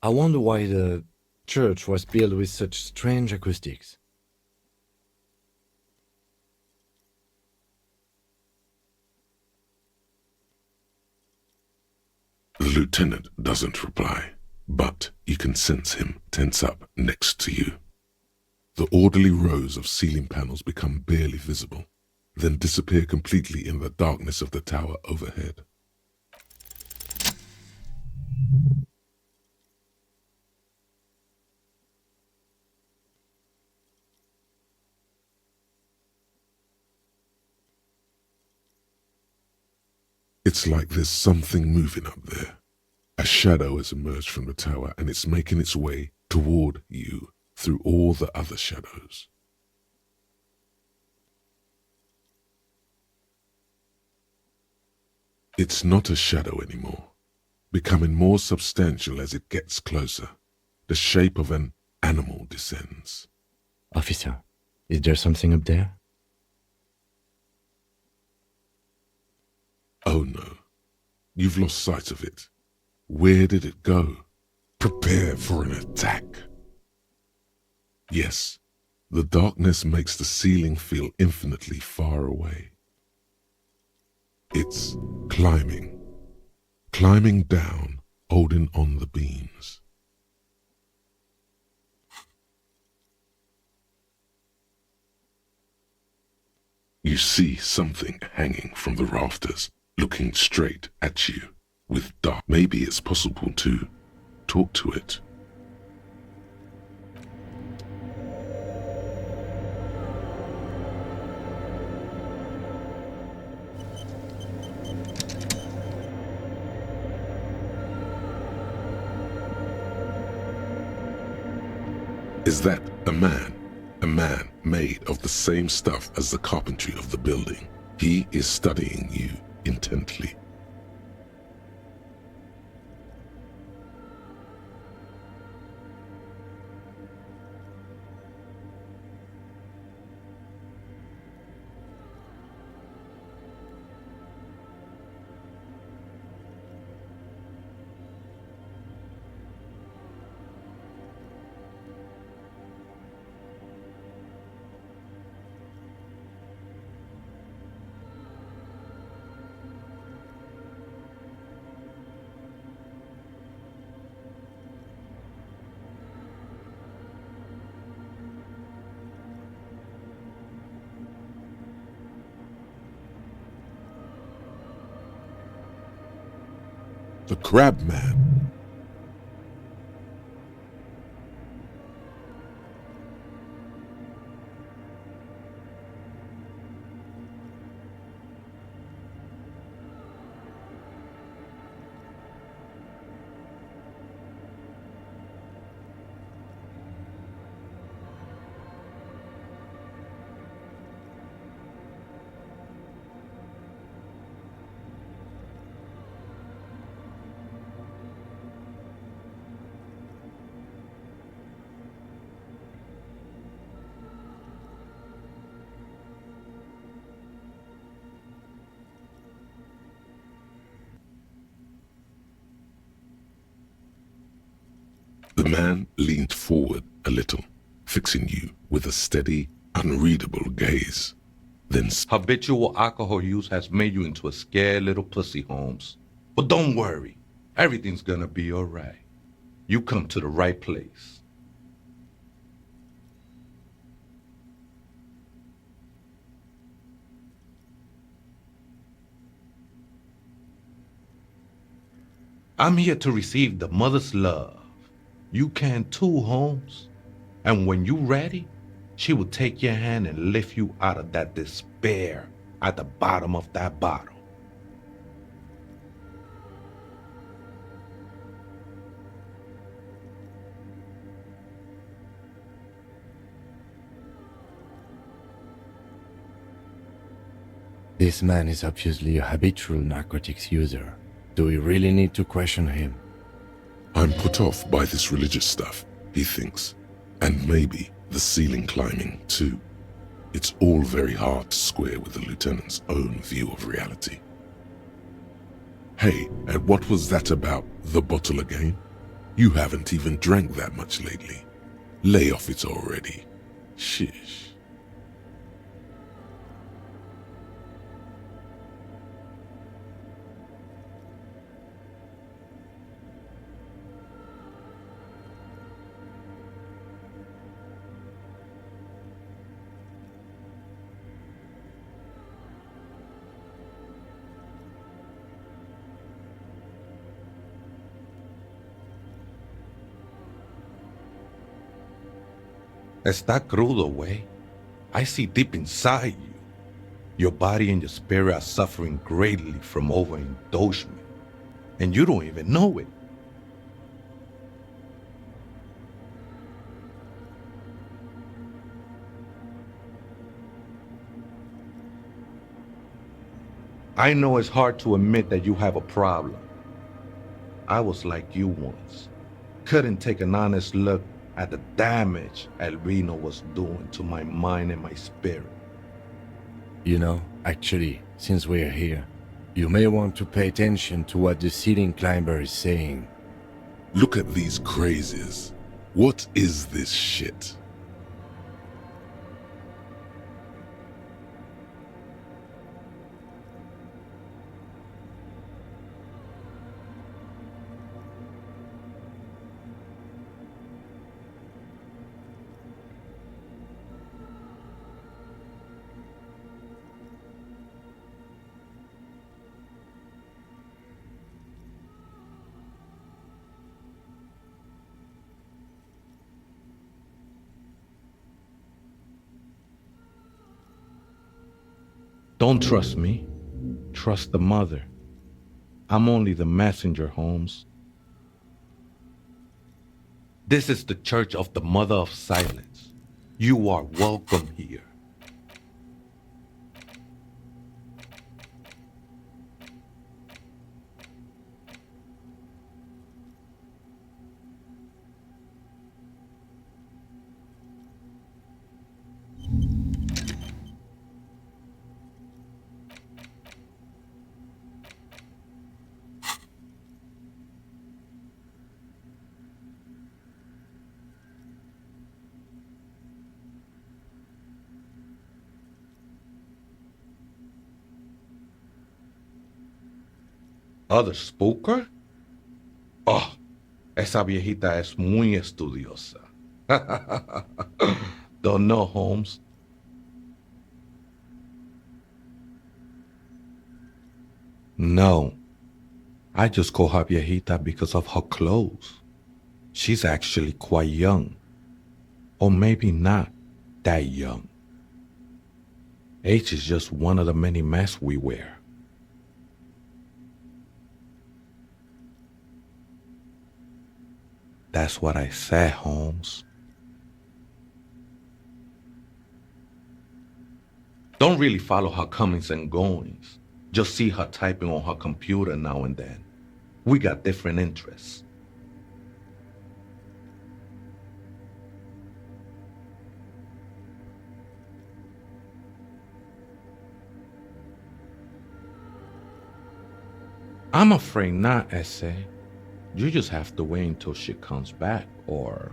I wonder why the church was built with such strange acoustics. The lieutenant doesn't reply, but you can sense him tense up next to you. The orderly rows of ceiling panels become barely visible, then disappear completely in the darkness of the tower overhead. It's like there's something moving up there. A shadow has emerged from the tower and it's making its way toward you through all the other shadows. It's not a shadow anymore, becoming more substantial as it gets closer. The shape of an animal descends. Officer, is there something up there? Oh no, you've lost sight of it. Where did it go? Prepare for an attack. Yes, the darkness makes the ceiling feel infinitely far away. It's climbing down, holding on the beams. You see something hanging from the rafters, looking straight at you with dark. Maybe it's possible to talk to it. Is that a man? A man made of the same stuff as the carpentry of the building. He is studying you intently. The Crab Man. The man leaned forward a little, fixing you with a steady, unreadable gaze. Then habitual alcohol use has made you into a scared little pussy, Holmes. But don't worry. Everything's gonna be alright. You come to the right place. I'm here to receive the mother's love. You can too, Holmes. And when you're ready, she will take your hand and lift you out of that despair at the bottom of that bottle. This man is obviously a habitual narcotics user. Do we really need to question him? I'm put off by this religious stuff, he thinks. And maybe the ceiling climbing, too. It's all very hard to square with the lieutenant's own view of reality. Hey, and what was that about the bottle again? You haven't even drank that much lately. Lay off it already. Shish. Está crudo, way. I see deep inside you. Your body and your spirit are suffering greatly from overindulgence, and you don't even know it. I know it's hard to admit that you have a problem. I was like you once. Couldn't take an honest look at the damage Albino was doing to my mind and my spirit. You know, actually, since we're here, you may want to pay attention to what the ceiling climber is saying. Look at these crazies. What is this shit? Don't trust me. Trust the mother. I'm only the messenger, Holmes. This is the Church of the Mother of Silence. You are welcome here. Other spooker? Oh, esa viejita es muy estudiosa. Don't know, Holmes. No, I just call her viejita because of her clothes. She's actually quite young. Or maybe not that young. Age is just one of the many masks we wear. That's what I said, Holmes. Don't really follow her comings and goings. Just see her typing on her computer now and then. We got different interests. I'm afraid not, Essay. You just have to wait until she comes back, or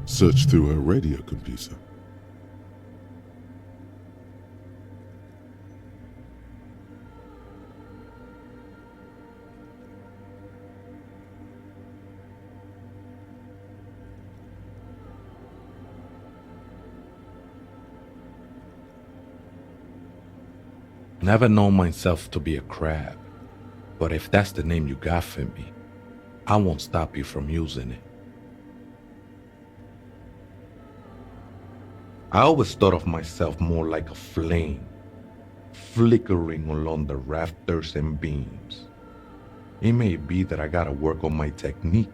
search through her radio computer. never known myself to be a crab, but if that's the name you got for me, I won't stop you from using it. I always thought of myself more like a flame, flickering along the rafters and beams. It may be that I gotta work on my technique.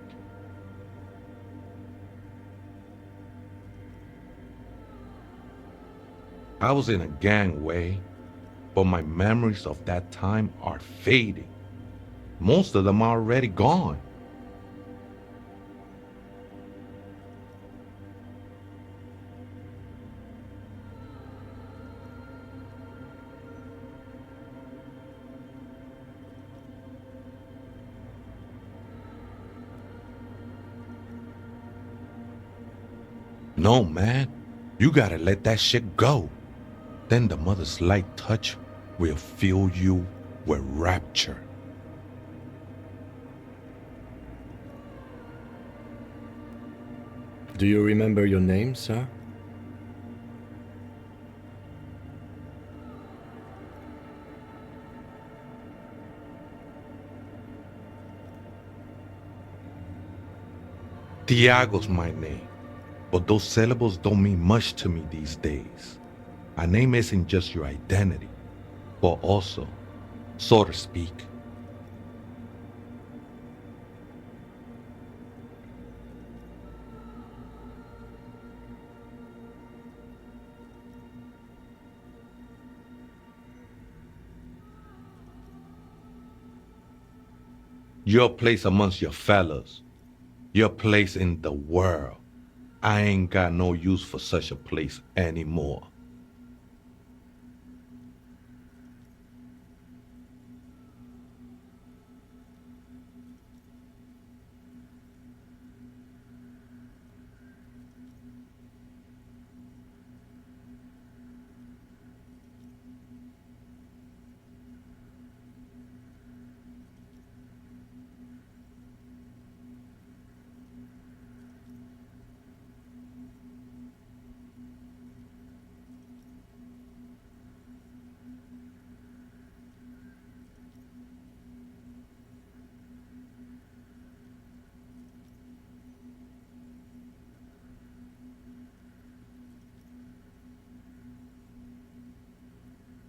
I was in a gangway, but my memories of that time are fading. Most of them are already gone. No, man, you gotta let that shit go. Then the mother's light touch will fill you with rapture. Do you remember your name, sir? Tiago's my name, but those syllables don't mean much to me these days. A name isn't just your identity, but also, so to speak, your place amongst your fellows, your place in the world. I ain't got no use for such a place anymore.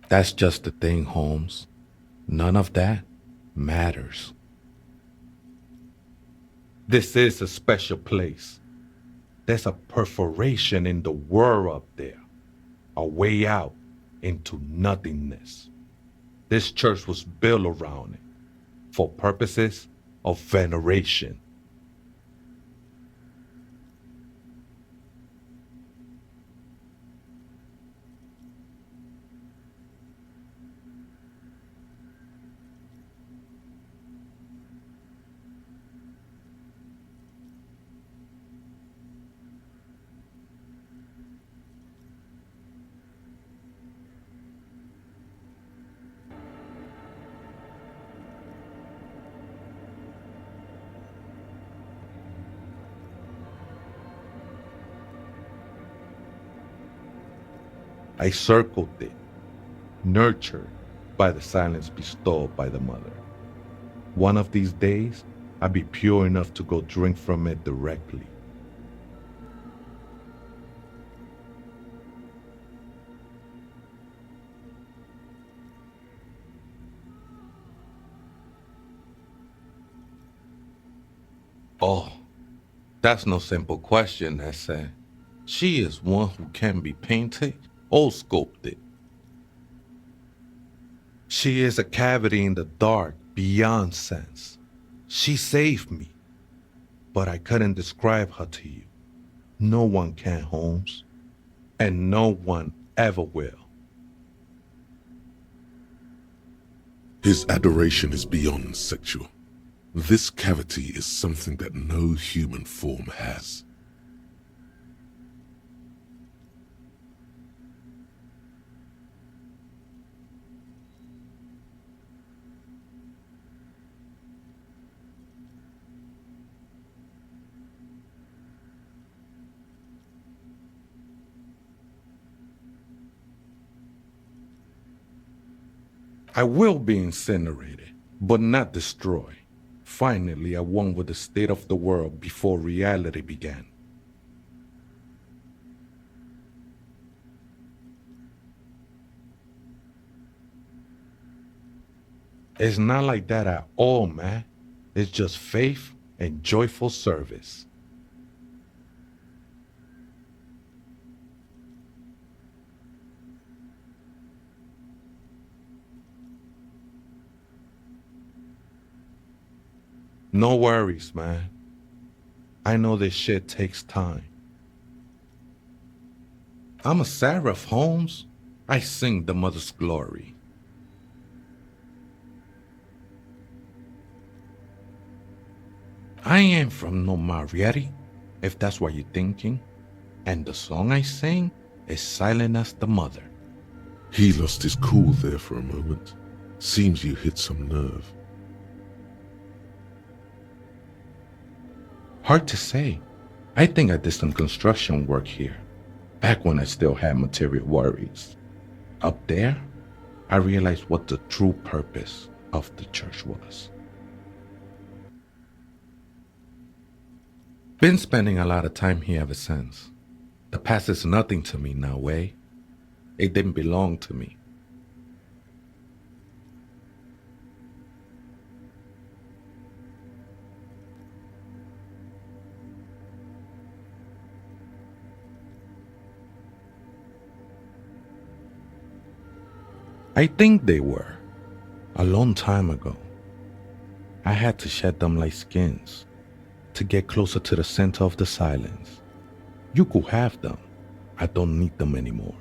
That's just the thing, Holmes. None of that matters. This is a special place. There's a perforation in the world up there, a way out into nothingness. This church was built around it for purposes of veneration. I circled it, nurtured by the silence bestowed by the mother. One of these days, I'd be pure enough to go drink from it directly. Oh, that's no simple question, Essa. She is one who can be painted or sculpted. She is a cavity in the dark beyond sense. She saved me, but I couldn't describe her to you. No one can, Holmes, and no one ever will. His adoration is beyond sexual. This cavity is something that no human form has. I will be incinerated, but not destroyed. Finally, I won with the state of the world before reality began. It's not like that at all, man. It's just faith and joyful service. No worries, man. I know this shit takes time. I'm a seraph, Holmes. I sing the mother's glory. I ain't from no Marietti, if that's what you're thinking. And the song I sing is silent as the mother. He lost his cool there for a moment. Seems you hit some nerve. Hard to say. I think I did some construction work here, back when I still had material worries. Up there, I realized what the true purpose of the church was. Been spending a lot of time here ever since. The past is nothing to me now, eh? It didn't belong to me. I think they were. A long time ago. I had to shed them like skins to get closer to the center of the silence. You could have them. I don't need them anymore.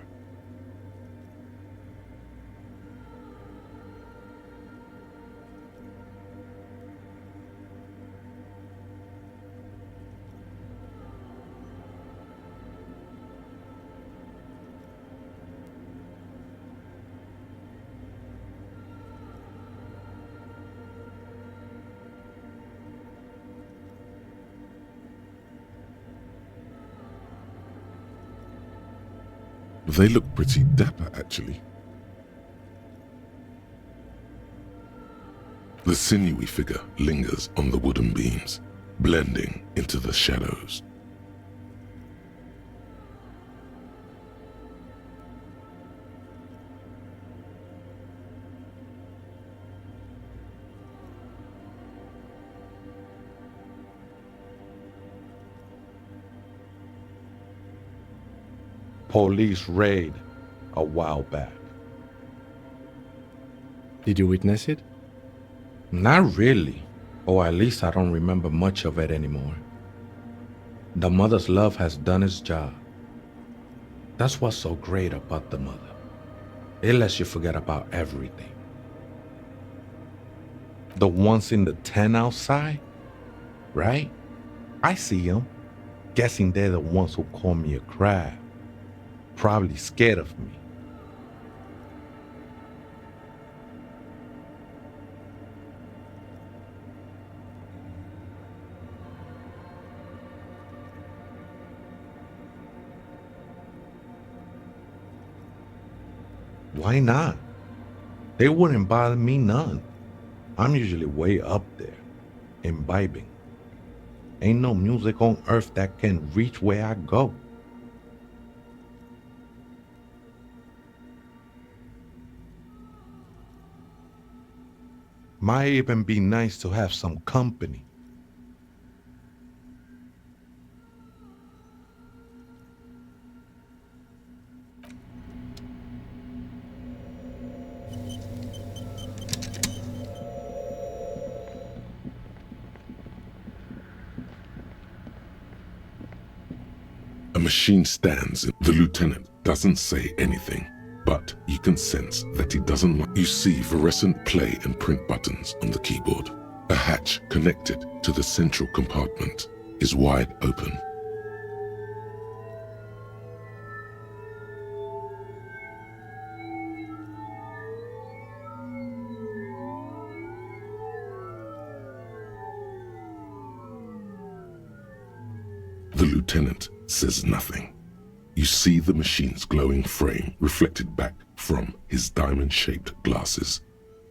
They look pretty dapper, actually. The sinewy figure lingers on the wooden beams, blending into the shadows. Police raid a while back. Did you witness it? Not really, or at least I don't remember much of it anymore. The mother's love has done its job. That's what's so great about the mother. It lets you forget about everything. The ones in the tent outside, right? I see them. Guessing they're the ones who call me a crab. Probably scared of me. Why not? They wouldn't bother me none. I'm usually way up there, imbibing. Ain't no music on earth that can reach where I go. Might even be nice to have some company. A machine stands. The lieutenant doesn't say anything, but you can sense that he doesn't like. You see fluorescent play and print buttons on the keyboard. A hatch connected to the central compartment is wide open. The lieutenant says nothing. You see the machine's glowing frame reflected back from his diamond-shaped glasses.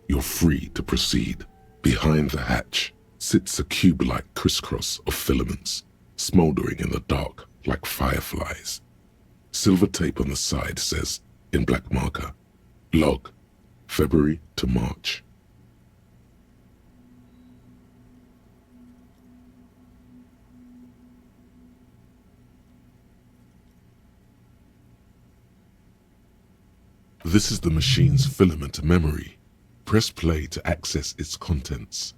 You're free to proceed. Behind the hatch sits a cube-like crisscross of filaments, smoldering in the dark like fireflies. Silver tape on the side says, in black marker, log, February to March. This is the machine's filament memory. Press play to access its contents.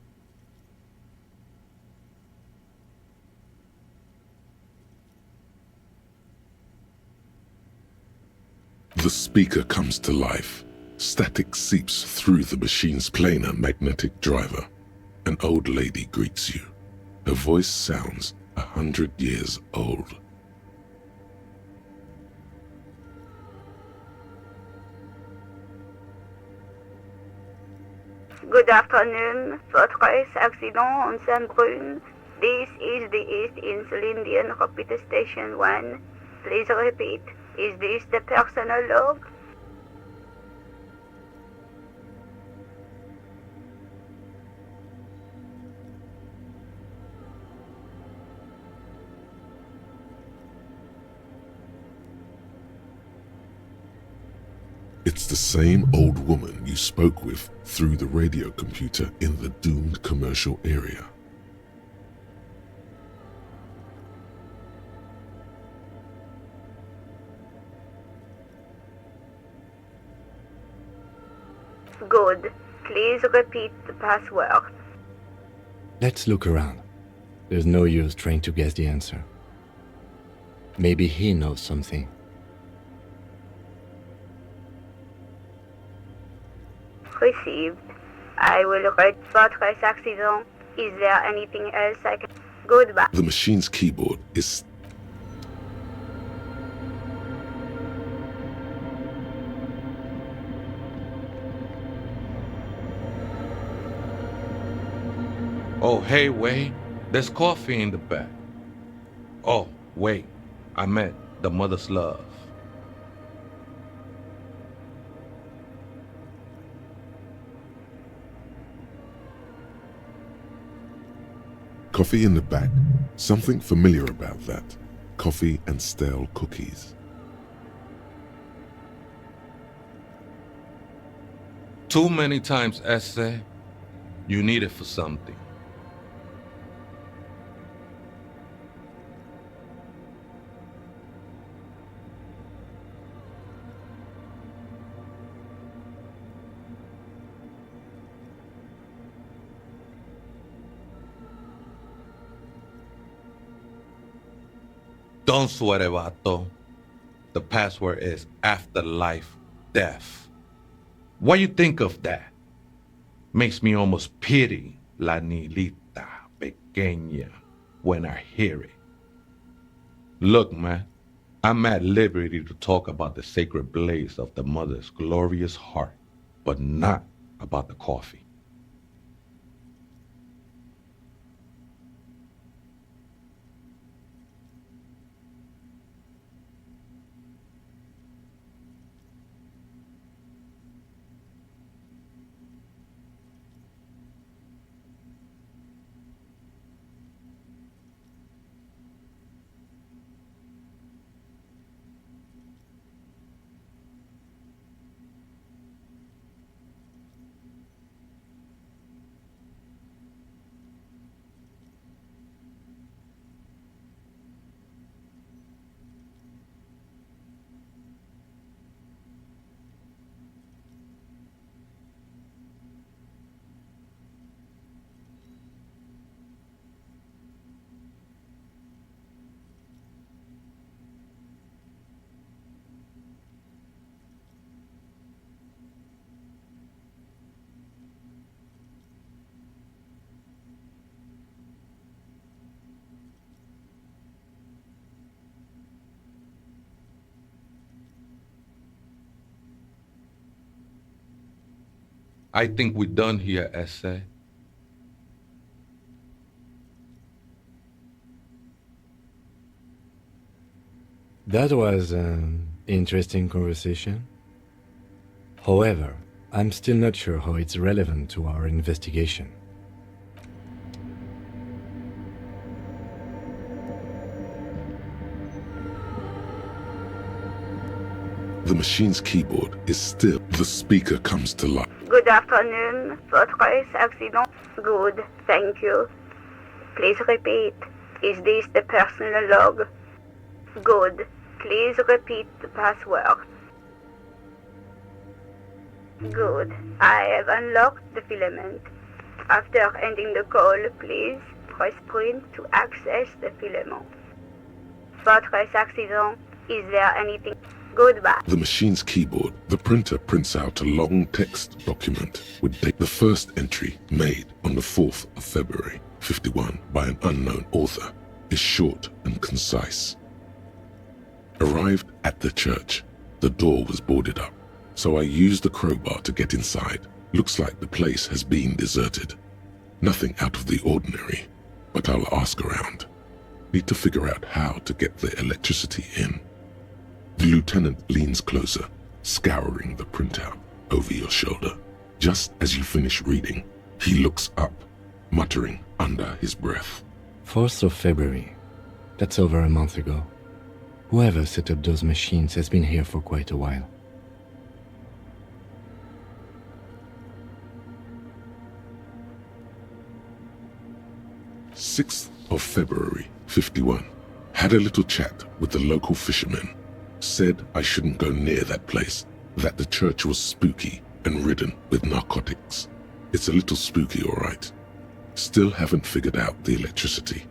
The speaker comes to life. Static seeps through the machine's planar magnetic driver. An old lady greets you. Her voice sounds 100 years old. Good afternoon, Fortress Accident on Saint-Brune. This is the East Insulindian Repeat Station 1. Please repeat. Is this the personal log? It's the same old woman you spoke with through the radio computer in the doomed commercial area. Good. Please repeat the password. Let's look around. There's no use trying to guess the answer. Maybe he knows something. Received. I will write Fortress Accident. Is there anything else I can... Goodbye. The machine's keyboard is... Oh, hey, wait. There's coffee in the back. Oh, wait. I meant the mother's love. Coffee in the back. Something familiar about that. Coffee and stale cookies. Too many times, essay. You need it for something. Don't sweat it, vato. The password is afterlife death. What you think of that? Makes me almost pity la niñita pequeña when I hear it. Look, man, I'm at liberty to talk about the sacred blaze of the mother's glorious heart, but not about the coffee. I think we're done here, essay. That was an interesting conversation. However, I'm still not sure how it's relevant to our investigation. The machine's keyboard is still. The speaker comes to life. Good afternoon. Fortress accident. Good, thank you. Please repeat. Is this the personal log? Good. Please repeat the password. Good. I have unlocked the filament. After ending the call, please press print to access the filament. Fortress accident. Is there anything? Goodbye. The machine's keyboard, the printer prints out a long text document with date. The first entry, made on the 4th of February, 51, by an unknown author, is short and concise. Arrived at the church. The door was boarded up, so I used the crowbar to get inside. Looks like the place has been deserted. Nothing out of the ordinary, but I'll ask around. Need to figure out how to get the electricity in. The lieutenant leans closer, scouring the printout over your shoulder. Just as you finish reading, he looks up, muttering under his breath. 4th of February. That's over a month ago. Whoever set up those machines has been here for quite a while. "6th of February, 51. Had a little chat with the local fishermen. Said I shouldn't go near that place, that the church was spooky and ridden with narcotics. It's a little spooky, all right. Still haven't figured out the electricity."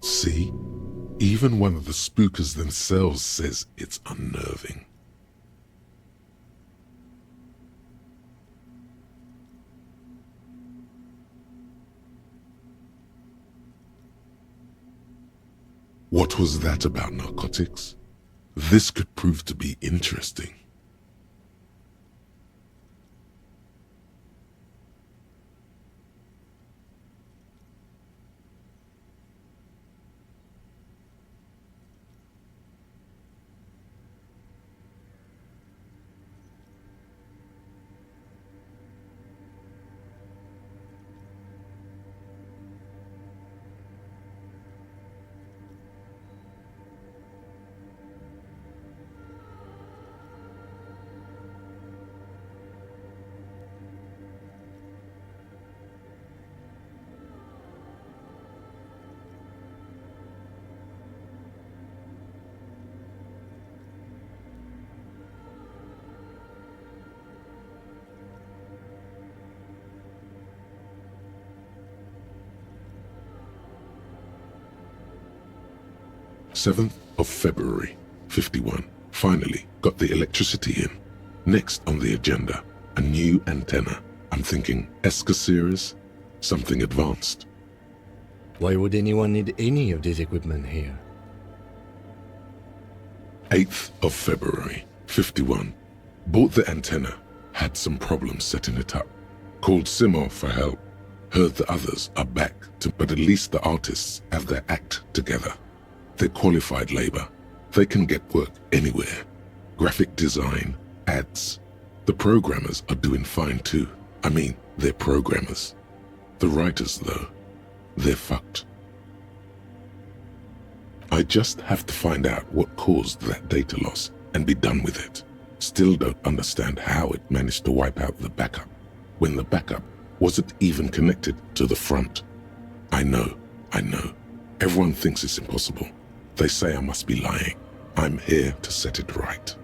See? Even one of the spookers themselves says it's unnerving. What was that about narcotics? This could prove to be interesting. "7th of February, 51. Finally got the electricity in. Next on the agenda, a new antenna. I'm thinking Esca series. something advanced. Why would anyone need any of this equipment here? 8th of February, 51. Bought the antenna, had some problems setting it up. Called Simo for help. Heard the others are back, but at least the artists have their act together. They're qualified labor. They can get work anywhere. Graphic design, ads. The programmers are doing fine too. I mean, they're programmers. The writers, though, they're fucked. I just have to find out what caused that data loss and be done with it. Still don't understand how it managed to wipe out the backup, when the backup wasn't even connected to the front. I know. Everyone thinks it's impossible. They say I must be lying. I'm here to set it right.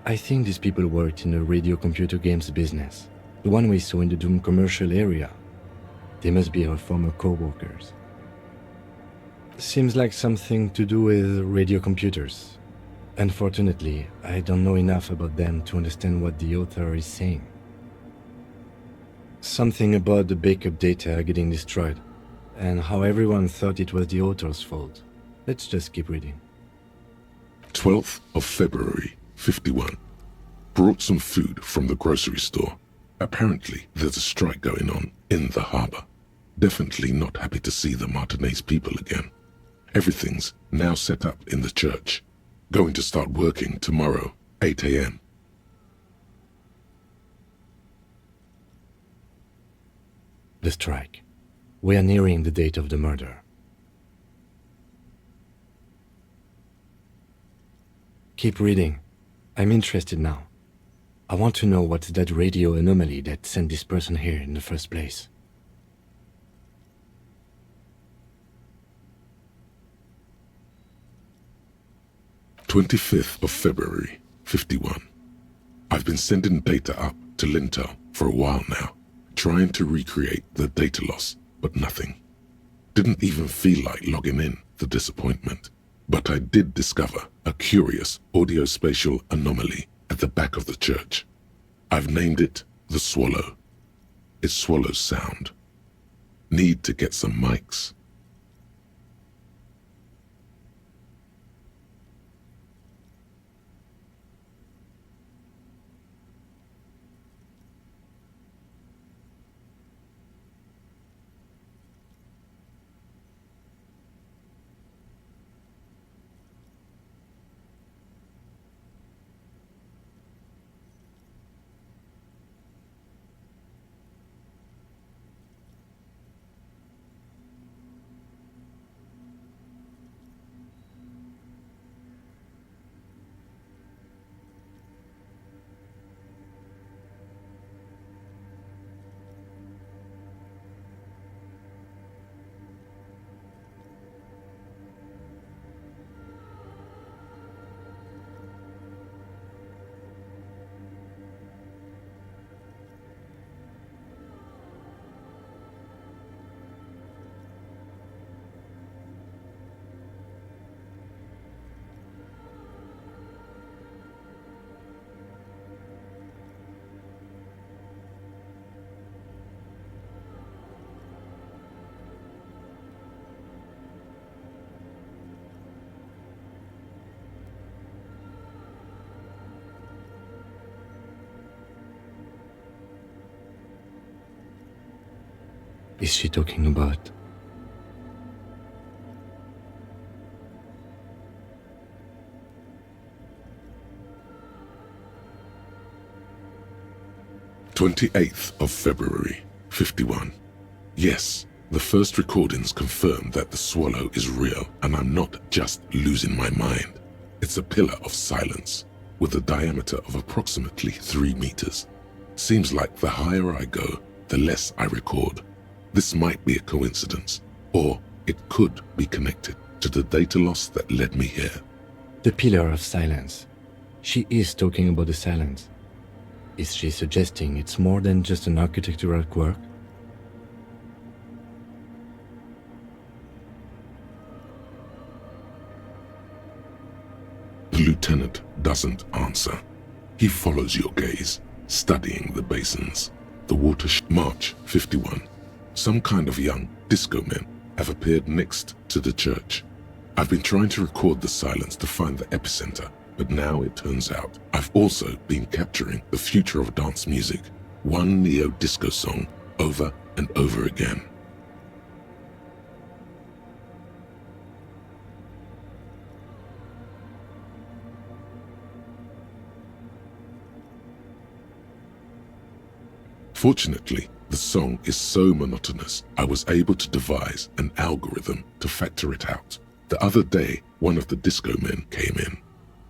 I think these people worked in the radio computer games business, the one we saw in the Doom commercial area. They must be our former co-workers. Seems like something to do with radio computers. Unfortunately, I don't know enough about them to understand what the author is saying. Something about the backup data getting destroyed, and how everyone thought it was the author's fault. Let's just keep reading. 12th of February, 51. Brought some food from the grocery store. Apparently, there's a strike going on in the harbor. Definitely not happy to see the Martinez people again. Everything's now set up in the church. Going to start working tomorrow, 8 a.m. The strike. We are nearing the date of the murder. Keep reading. I'm interested now. I want to know what's that radio anomaly that sent this person here in the first place. "25th of February, 51. I've been sending data up to Lintel for a while now, trying to recreate the data loss, but nothing. Didn't even feel like logging in, the disappointment. But I did discover a curious audio-spatial anomaly at the back of the church. I've named it the Swallow. It swallows sound. Need to get some mics. Is she talking about? "28th of February, 51. Yes, the first recordings confirm that the Swallow is real and I'm not just losing my mind. It's a pillar of silence with a diameter of approximately 3 meters. Seems like the higher I go, the less I record. This might be a coincidence, or it could be connected to the data loss that led me here." The pillar of silence. She is talking about the silence. Is she suggesting it's more than just an architectural quirk? doesn't answer. He follows your gaze, studying the basins. The water March 51. Some kind of young disco men have appeared next to the church. I've been trying to record the silence to find the epicenter, but now it turns out I've also been capturing the future of dance music, one neo-disco song over and over again. Fortunately, the song is so monotonous, I was able to devise an algorithm to factor it out. The other day, one of the disco men came in.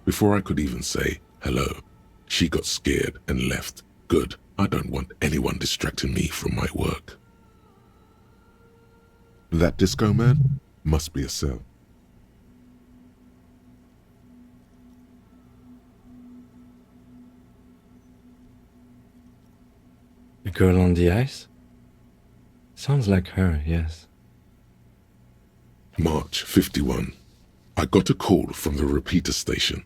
Before I could even say hello, she got scared and left. Good, I don't want anyone distracting me from my work. That disco man must be a cell. The girl on the ice? Sounds like her, yes. March 51. I got a call from the repeater station.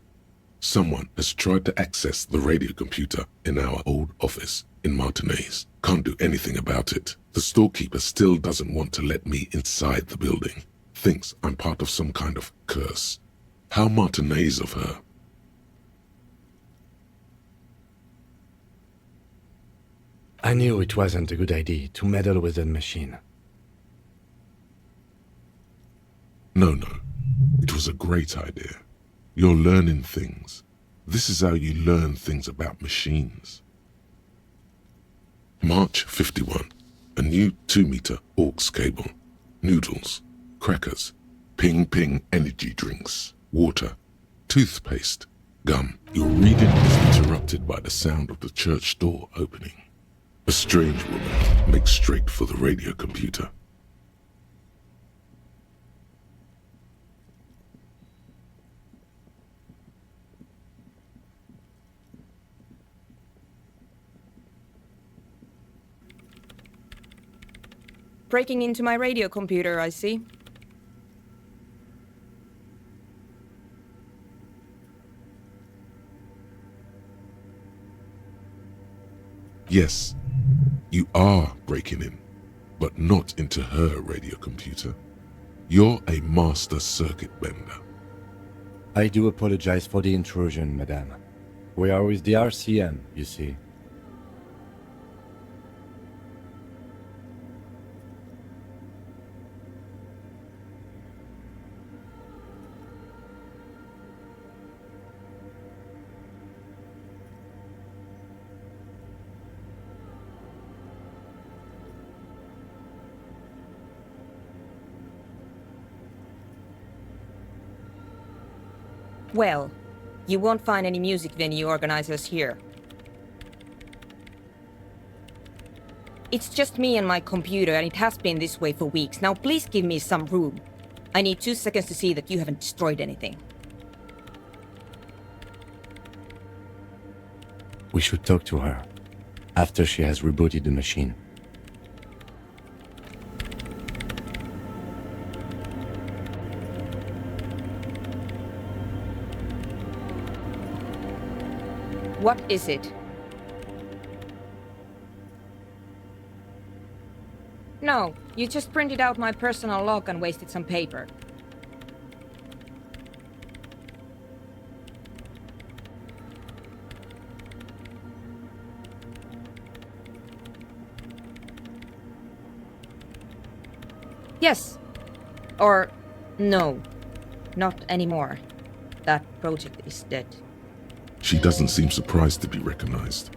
Someone has tried to access the radio computer in our old office in Martinez. Can't do anything about it. The storekeeper still doesn't want to let me inside the building. Thinks I'm part of some kind of curse. How Martinez of her. I knew it wasn't a good idea to meddle with that machine. No. It was a great idea. You're learning things. This is how you learn things about machines. March 51. A new 2-meter aux cable. Noodles. Crackers. Ping energy drinks. Water. Toothpaste. Gum. Your reading is interrupted by the sound of the church door opening. A strange woman makes straight for the radio computer. Breaking into my radio computer, I see. Yes, you are breaking in, but not into her radio computer. You're a master circuit bender. I do apologize for the intrusion, madame. We are with the RCM, you see. Well, you won't find any music venue organizers here. It's just me and my computer, and it has been this way for weeks. Now please give me some room. I need 2 seconds to see that you haven't destroyed anything. We should talk to her after she has rebooted the machine. What is it? No, you just printed out my personal log and wasted some paper. Yes. Or no. Not anymore. That project is dead. She doesn't seem surprised to be recognized.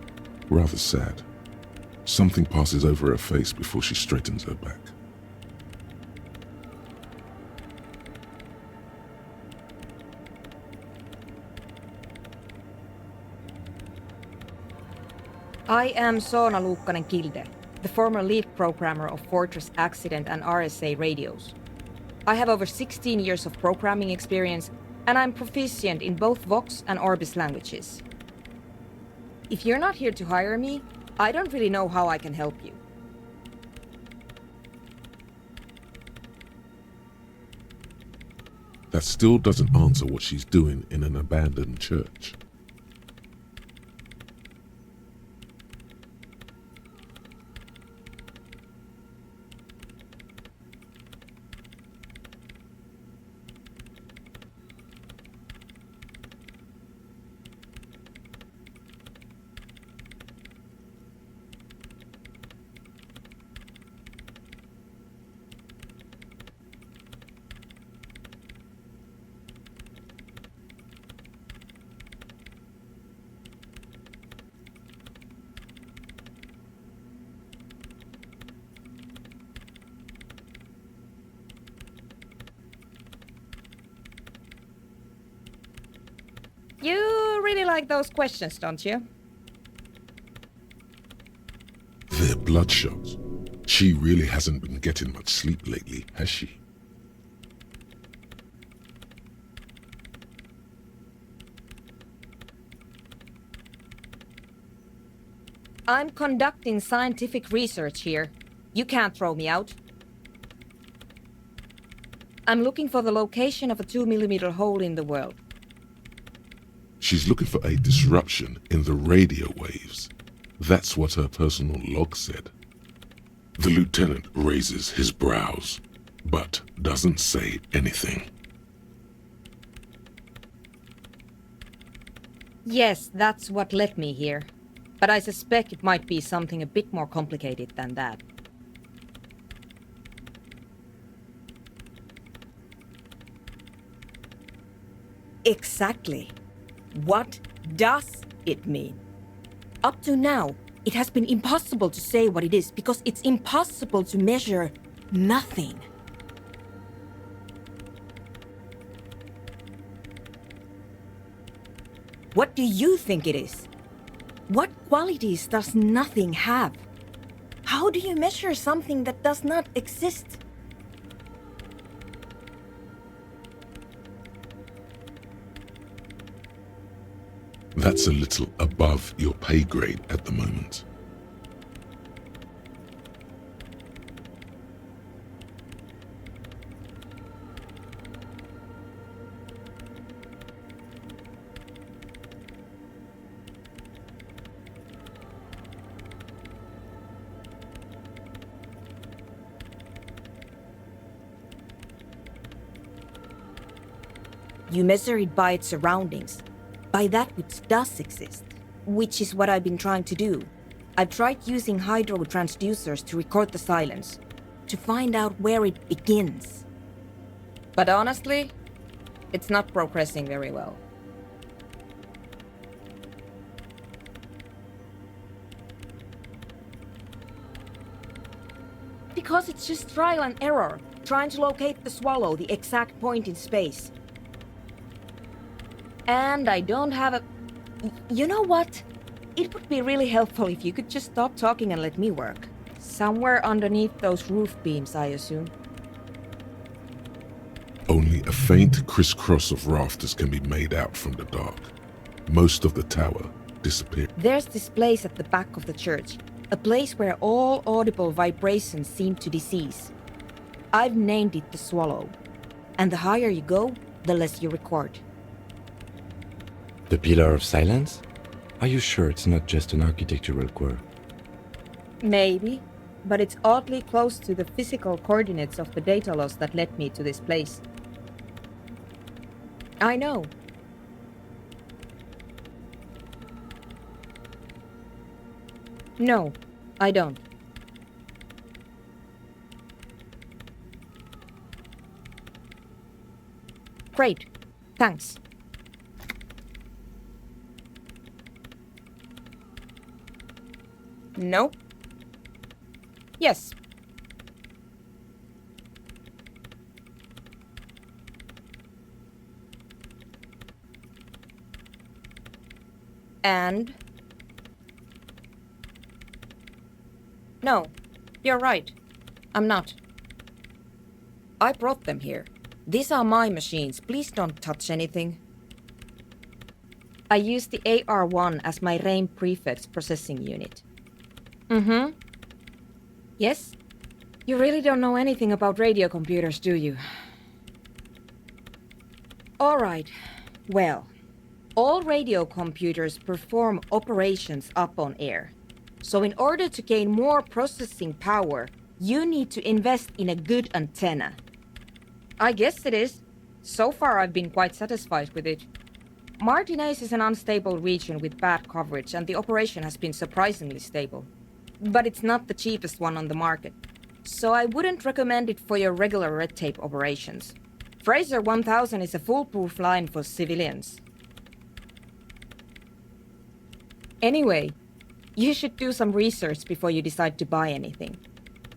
Rather sad. Something passes over her face before she straightens her back. I am Soona Luukkanen-Kilde, the former lead programmer of Fortress Accident and RSA radios. I have over 16 years of programming experience, and I'm proficient in both Vox and Orbis languages. If you're not here to hire me, I don't really know how I can help you. that still doesn't answer what she's doing in an abandoned church. You really like those questions, don't you? They're bloodshot. She really hasn't been getting much sleep lately, has she? I'm conducting scientific research here. You can't throw me out. I'm looking for the location of a 2mm hole in the world. She's looking for a disruption in the radio waves. That's what her personal log said. The lieutenant raises his brows, but doesn't say anything. Yes, that's what led me here. But I suspect it might be something a bit more complicated than that. Exactly. What does it mean? Up to now, it has been impossible to say what it is because it's impossible to measure nothing. What do you think it is? What qualities does nothing have? How do you measure something that does not exist? That's a little above your pay grade at the moment. You measure it by its surroundings, by that which does exist, which is what I've been trying to do. I've tried using hydro transducers to record the silence, to find out where it begins. But honestly, it's not progressing very well. Because it's just trial and error, trying to locate the swallow, the exact point in space. And I don't have a... You know what? It would be really helpful if you could just stop talking and let me work. Somewhere underneath those roof beams, I assume. Only a faint crisscross of rafters can be made out from the dark. Most of the tower disappeared. There's this place at the back of the church. A place where all audible vibrations seem to decease. I've named it the Swallow. And the higher you go, the less you record. The Pillar of Silence? Are you sure it's not just an architectural quirk? Maybe, but it's oddly close to the physical coordinates of the data loss that led me to this place. I know. No, I don't. Great, thanks. No. Yes. And? No, you're right. I'm not. I brought them here. These are my machines. Please don't touch anything. I use the AR-1 as my RAIN prefix processing unit. Mm-hmm. Yes? You really don't know anything about radio computers, do you? All right. Well, all radio computers perform operations up on air. So in order to gain more processing power, you need to invest in a good antenna. I guess it is. So far I've been quite satisfied with it. Martinez is an unstable region with bad coverage and the operation has been surprisingly stable. But it's not the cheapest one on the market. So I wouldn't recommend it for your regular red tape operations. Fraser 1000 is a foolproof line for civilians. Anyway, you should do some research before you decide to buy anything.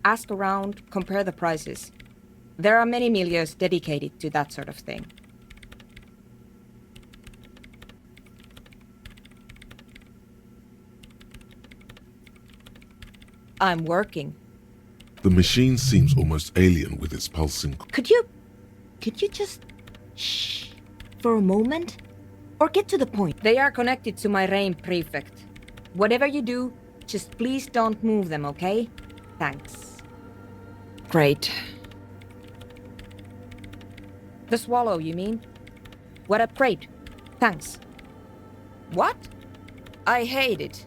Ask around, compare the prices. There are many milieux dedicated to that sort of thing. I'm working. The machine seems almost alien with its pulsing. Could you just shh for a moment? Or get to the point? They are connected to my RAIN prefect. Whatever you do, just please don't move them, okay? Thanks. Great. The Swallow, you mean? What up, great. Thanks. What? I hate it.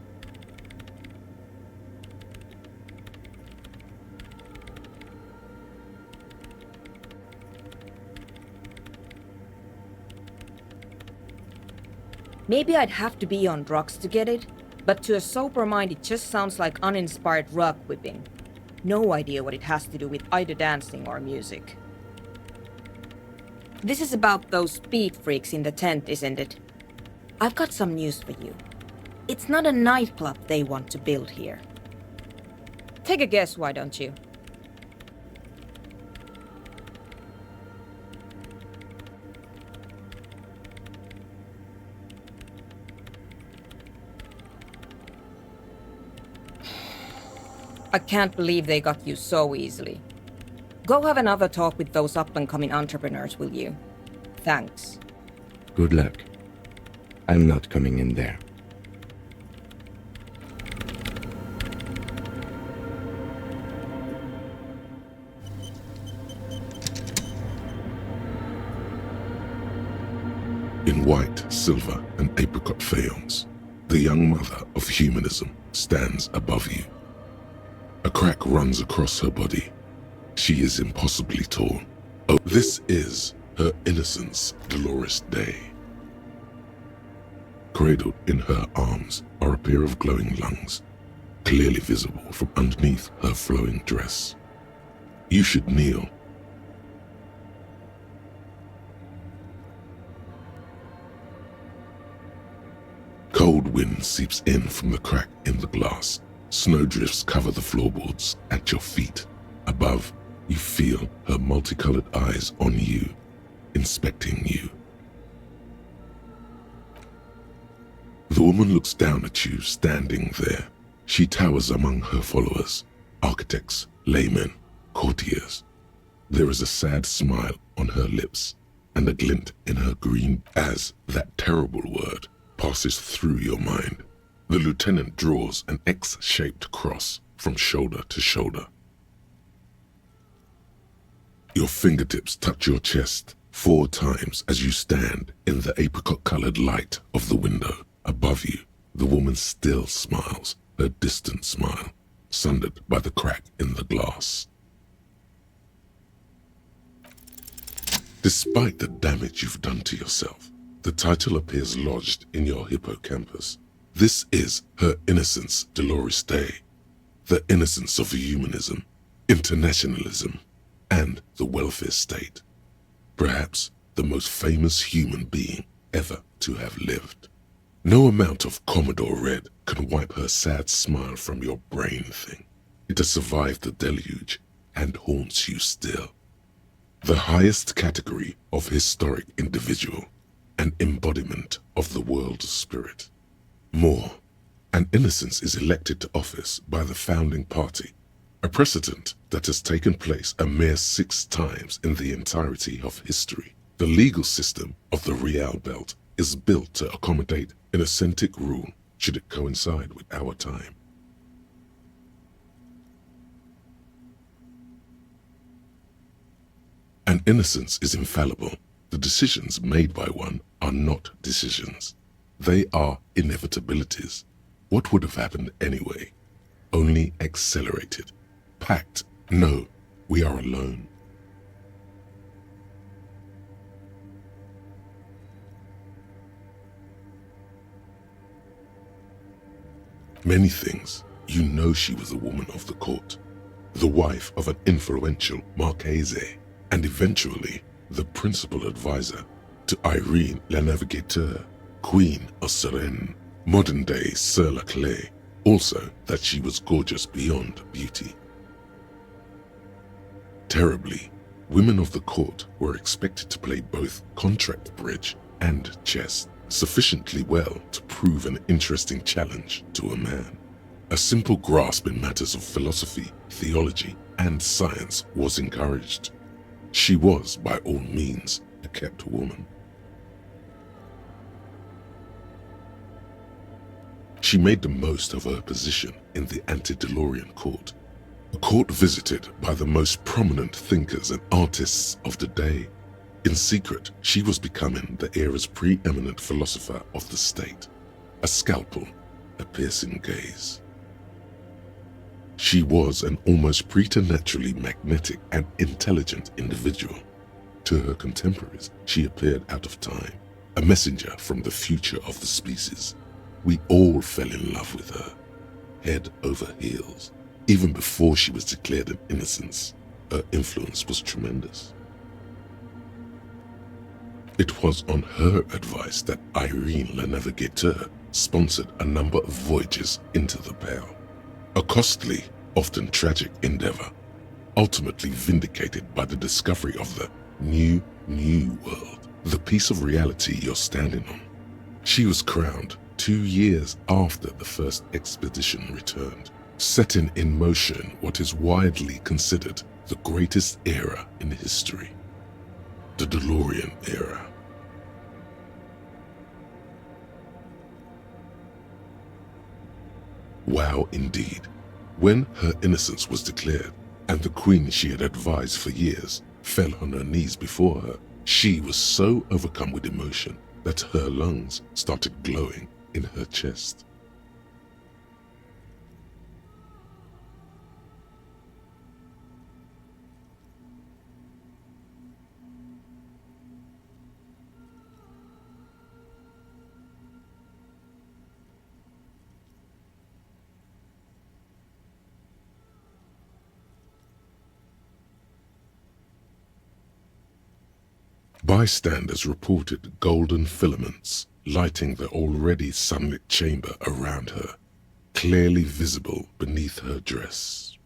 Maybe I'd have to be on drugs to get it, but to a sober mind it just sounds like uninspired rug whipping. No idea what it has to do with either dancing or music. This is about those speed freaks in the tent, isn't it? I've got some news for you. It's not a nightclub they want to build here. Take a guess, why don't you? I can't believe they got you so easily. Go have another talk with those up-and-coming entrepreneurs, will you? Thanks. Good luck. I'm not coming in there. In white, silver, and apricot faience, the young mother of humanism stands above you. A crack runs across her body. She is impossibly tall. Oh, this is her innocence, Dolores Day. Cradled in her arms are a pair of glowing lungs, clearly visible from underneath her flowing dress. You should kneel. Cold wind seeps in from the crack in the glass. Snowdrifts cover the floorboards at your feet. Above, you feel her multicolored eyes on you, inspecting you. The woman looks down at you standing there. She towers among her followers, architects, laymen, courtiers. There is a sad smile on her lips and a glint in her green as that terrible word passes through your mind. The lieutenant draws an X-shaped cross from shoulder to shoulder. Your fingertips touch your chest 4 times as you stand in the apricot-colored light of the window. Above you, the woman still smiles, her distant smile, sundered by the crack in the glass. Despite the damage you've done to yourself, the title appears lodged in your hippocampus. This is Her Innocence, Dolores Day, the innocence of humanism, internationalism, and the welfare state. Perhaps the most famous human being ever to have lived. No amount of Commodore Red can wipe her sad smile from your brain thing. It has survived the deluge and haunts you still. The highest category of historic individual, an embodiment of the world spirit. More, an innocence is elected to office by the founding party, a precedent that has taken place a mere 6 times in the entirety of history. The legal system of the Real Belt is built to accommodate an authentic rule should it coincide with our time. An innocence is infallible. The decisions made by one are not decisions. They are inevitabilities. What would have happened anyway? Only accelerated. Packed. No, we are alone. Many things. You know she was a woman of the court, the wife of an influential Marchese, and eventually the principal advisor to Irene La Navigateur, Queen of Suresnes, modern-day Sir La Clé. Also that she was gorgeous beyond beauty. Terribly, women of the court were expected to play both contract bridge and chess sufficiently well to prove an interesting challenge to a man. A simple grasp in matters of philosophy, theology, and science was encouraged. She was, by all means, a kept woman. She made the most of her position in the antediluvian court, a court visited by the most prominent thinkers and artists of the day. In secret, she was becoming the era's preeminent philosopher of the state, a scalpel, a piercing gaze. She was an almost preternaturally magnetic and intelligent individual. To her contemporaries, she appeared out of time, a messenger from the future of the species. We all fell in love with her, head over heels. Even before she was declared an innocence, her influence was tremendous. It was on her advice that Irene La Navigateur sponsored a number of voyages into the Pale, a costly, often tragic endeavor, ultimately vindicated by the discovery of the new world, the piece of reality you're standing on. She was crowned 2 years after the first expedition returned, setting in motion what is widely considered the greatest era in history, the DeLorean era. Wow, indeed. When her innocence was declared, and the queen she had advised for years fell on her knees before her, she was so overcome with emotion that her lungs started glowing in her chest. Bystanders reported golden filaments lighting the already sunlit chamber around her, clearly visible beneath her dress.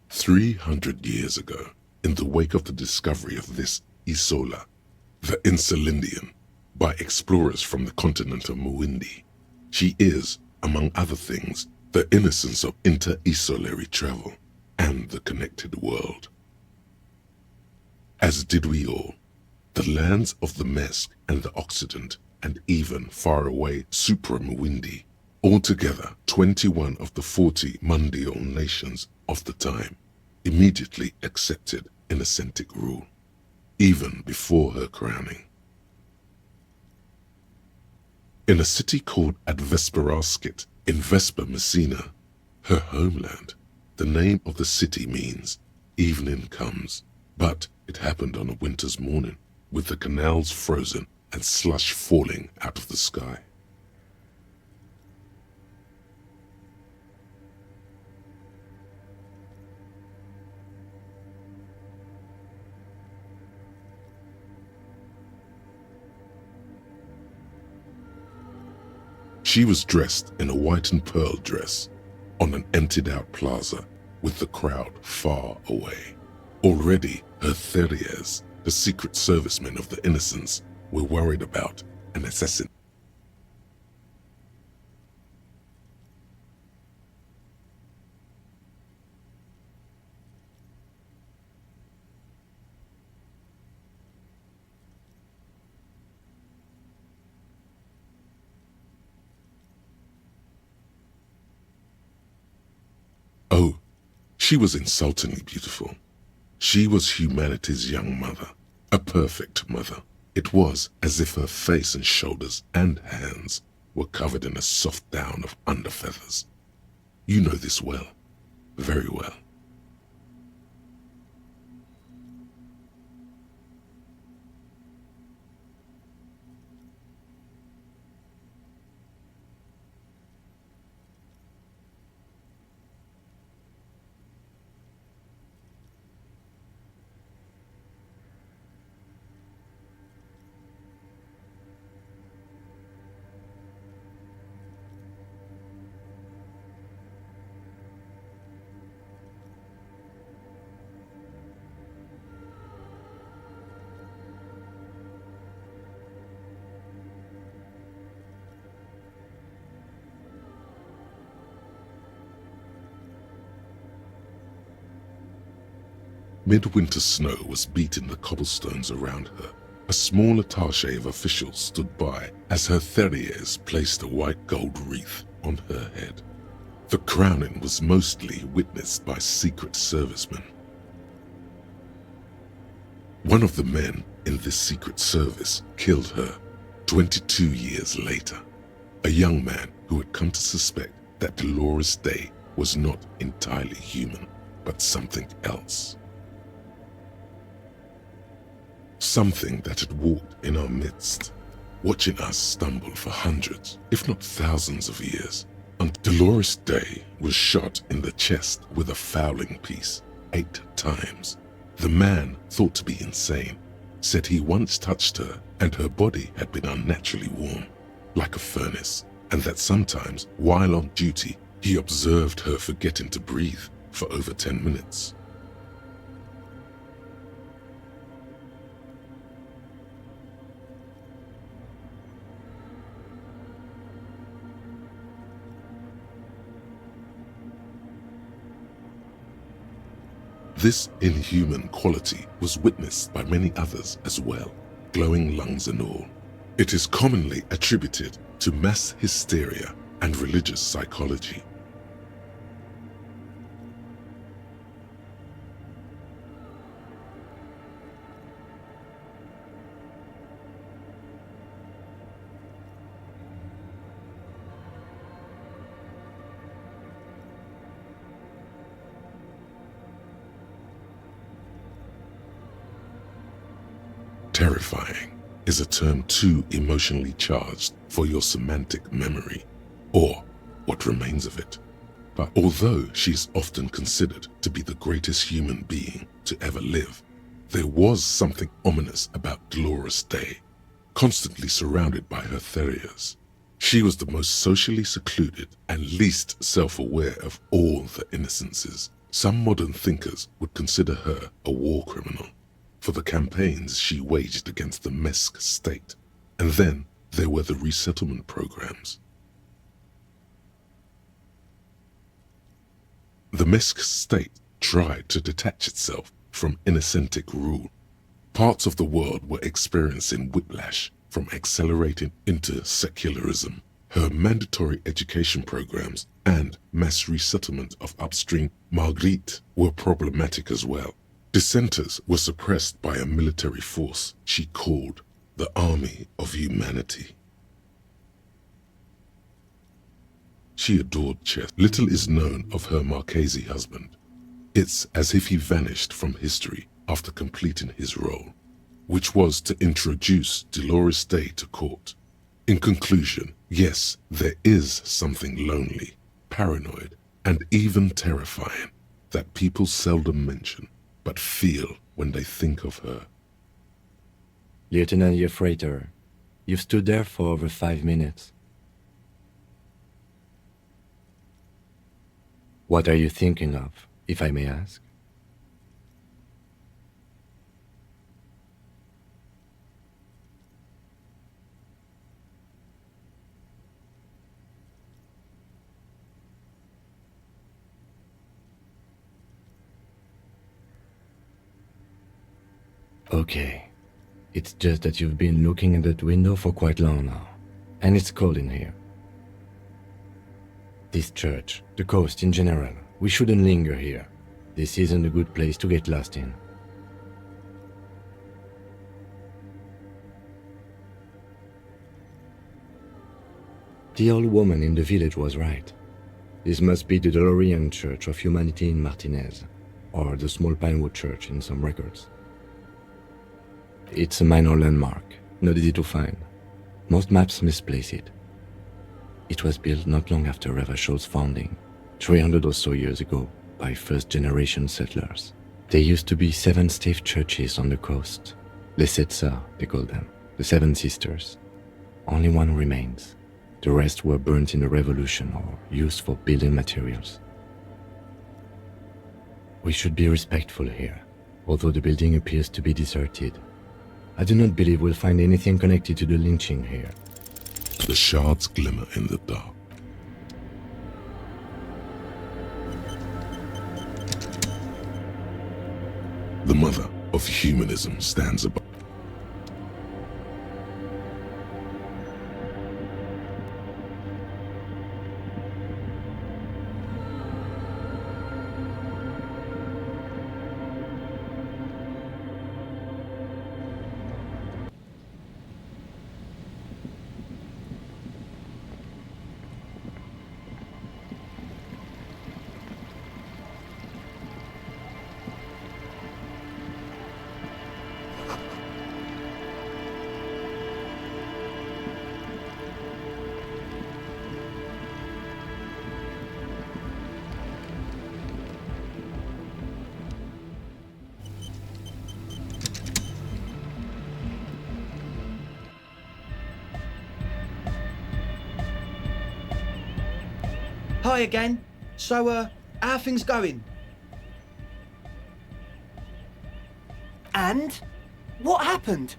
"300 years ago, in the wake of the discovery of this Isola, the Insulindian, by explorers from the continent of Muindi, she is, among other things, the innocence of inter-isolary travel and the connected world. As did we all, the lands of the Mesk and the Occident, and even far-away supra-Muindi, altogether 21 of the 40 mundial nations of the time, immediately accepted Innocentic rule, even before her crowning. In a city called Advesperaskit in Vesper Messina, her homeland, the name of the city means evening comes, but it happened on a winter's morning, with the canals frozen and slush falling out of the sky. She was dressed in a white and pearl dress on an emptied-out plaza with the crowd far away. Already, her Theriers, the secret servicemen of the Innocents, were worried about an assassin. She was insultingly beautiful. She was humanity's young mother, a perfect mother. It was as if her face and shoulders and hands were covered in a soft down of underfeathers. You know this well, very well. Midwinter snow was beating the cobblestones around her. A small attaché of officials stood by as her Theriers placed a white gold wreath on her head. The crowning was mostly witnessed by Secret Servicemen. One of the men in this Secret Service killed her 22 years later, a young man who had come to suspect that Dolores Day was not entirely human, but something else. Something that had walked in our midst, watching us stumble for hundreds, if not thousands of years. And Dolores Day was shot in the chest with a fowling piece 8 times. The man, thought to be insane, said he once touched her and her body had been unnaturally warm, like a furnace, and that sometimes, while on duty, he observed her forgetting to breathe for over 10 minutes. This inhuman quality was witnessed by many others as well, glowing lungs and all. It is commonly attributed to mass hysteria and religious psychology. Terrifying is a term too emotionally charged for your semantic memory, or what remains of it. But although she is often considered to be the greatest human being to ever live, there was something ominous about Dolores Day, constantly surrounded by her Theriers. She was the most socially secluded and least self-aware of all the innocences. Some modern thinkers would consider her a war criminal for the campaigns she waged against the Mesk state. And then there were the resettlement programs. The Mesk state tried to detach itself from Innocentic rule. Parts of the world were experiencing whiplash from accelerating into secularism. Her mandatory education programs and mass resettlement of upstream Marguerite were problematic as well. Dissenters were suppressed by a military force she called the Army of Humanity. She adored chess. Little is known of her Marchese husband. It's as if he vanished from history after completing his role, which was to introduce Dolores Day to court. In conclusion, yes, there is something lonely, paranoid, and even terrifying that people seldom mention, but feel when they think of her. Lieutenant Yefrater, you've stood there for over 5 minutes. What are you thinking of, if I may ask? Okay. It's just that you've been looking at that window for quite long now, and it's cold in here. This church, the coast in general, we shouldn't linger here. this isn't a good place to get lost in. The old woman in the village was right. This must be the Delorean Church of Humanity in Martinez, or the Small Pinewood Church in some records. It's a minor landmark, not easy to find. Most maps misplace it. It was built not long after Revachol's founding, 300 or so years ago, by first-generation settlers. There used to be 7 stave churches on the coast. Les Sept Sœurs, they call them, the 7 Sisters. Only one remains. The rest were burnt in the revolution or used for building materials. We should be respectful here, although the building appears to be deserted. I do not believe we'll find anything connected to the lynching here. The shards glimmer in the dark. The mother of humanism stands above. Hi again. So, how are things going? And? What happened?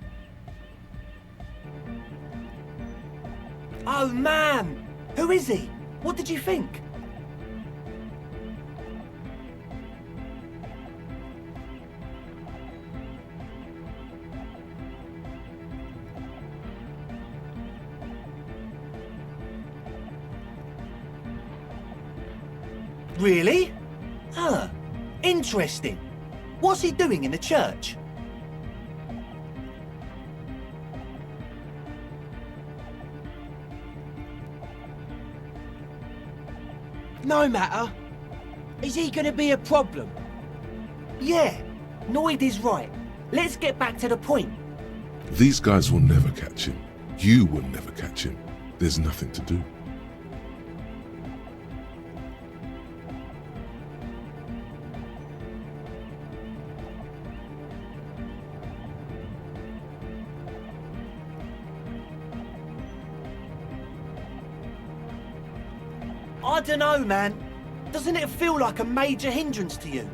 Oh man! Who is he? What did you think? Really? Huh. Interesting. What's he doing in the church? No matter. Is he gonna be a problem? Yeah, Noid is right. Let's get back to the point. These guys will never catch him. You will never catch him. There's nothing to do. I dunno, man. Doesn't it feel like a major hindrance to you?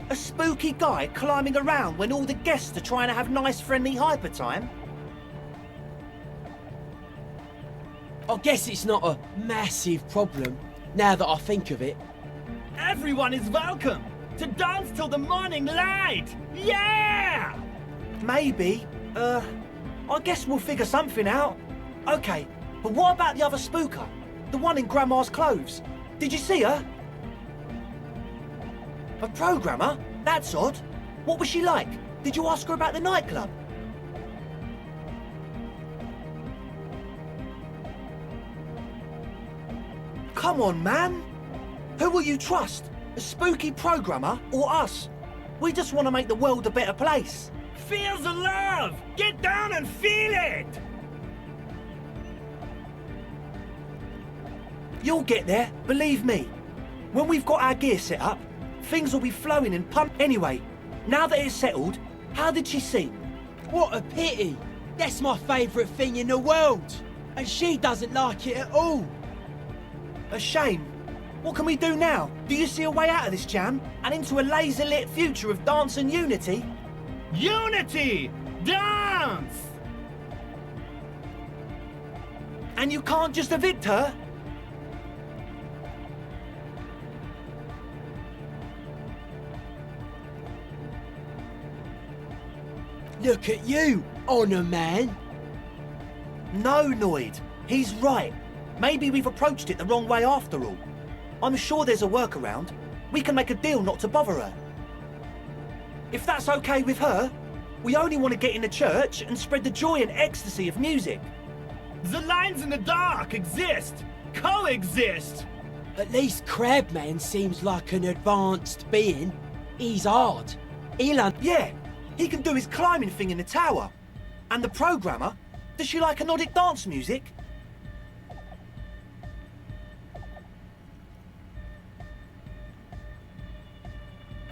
A spooky guy climbing around when all the guests are trying to have nice friendly hyper time? I guess it's not a massive problem, now that I think of it. Everyone is welcome to dance till the morning light! Yeah! Maybe. I guess we'll figure something out. Okay, but what about the other spooker? The one in Grandma's clothes? Did you see her? A programmer? That's odd. What was she like? Did you ask her about the nightclub? Come on, man. Who will you trust? A spooky programmer or us? We just want to make the world a better place. Feel the love! Get down and feel it! You'll get there, believe me. When we've got our gear set up, things will be flowing and pumped. Anyway, now that it's settled, how did she seem? What a pity. That's my favourite thing in the world. And she doesn't like it at all. A shame. What can we do now? Do you see a way out of this jam and into a laser-lit future of dance and unity? Unity! Dance! And you can't just evict her? Look at you, Honour Man. No, Noid. He's right. Maybe we've approached it the wrong way after all. I'm sure there's a workaround. We can make a deal not to bother her. If that's okay with her, we only want to get in the church and spread the joy and ecstasy of music. The lines in the dark exist, coexist. At least Crabman seems like an advanced being. He's hard. Yeah, he can do his climbing thing in the tower. And the programmer, does she like Nordic dance music?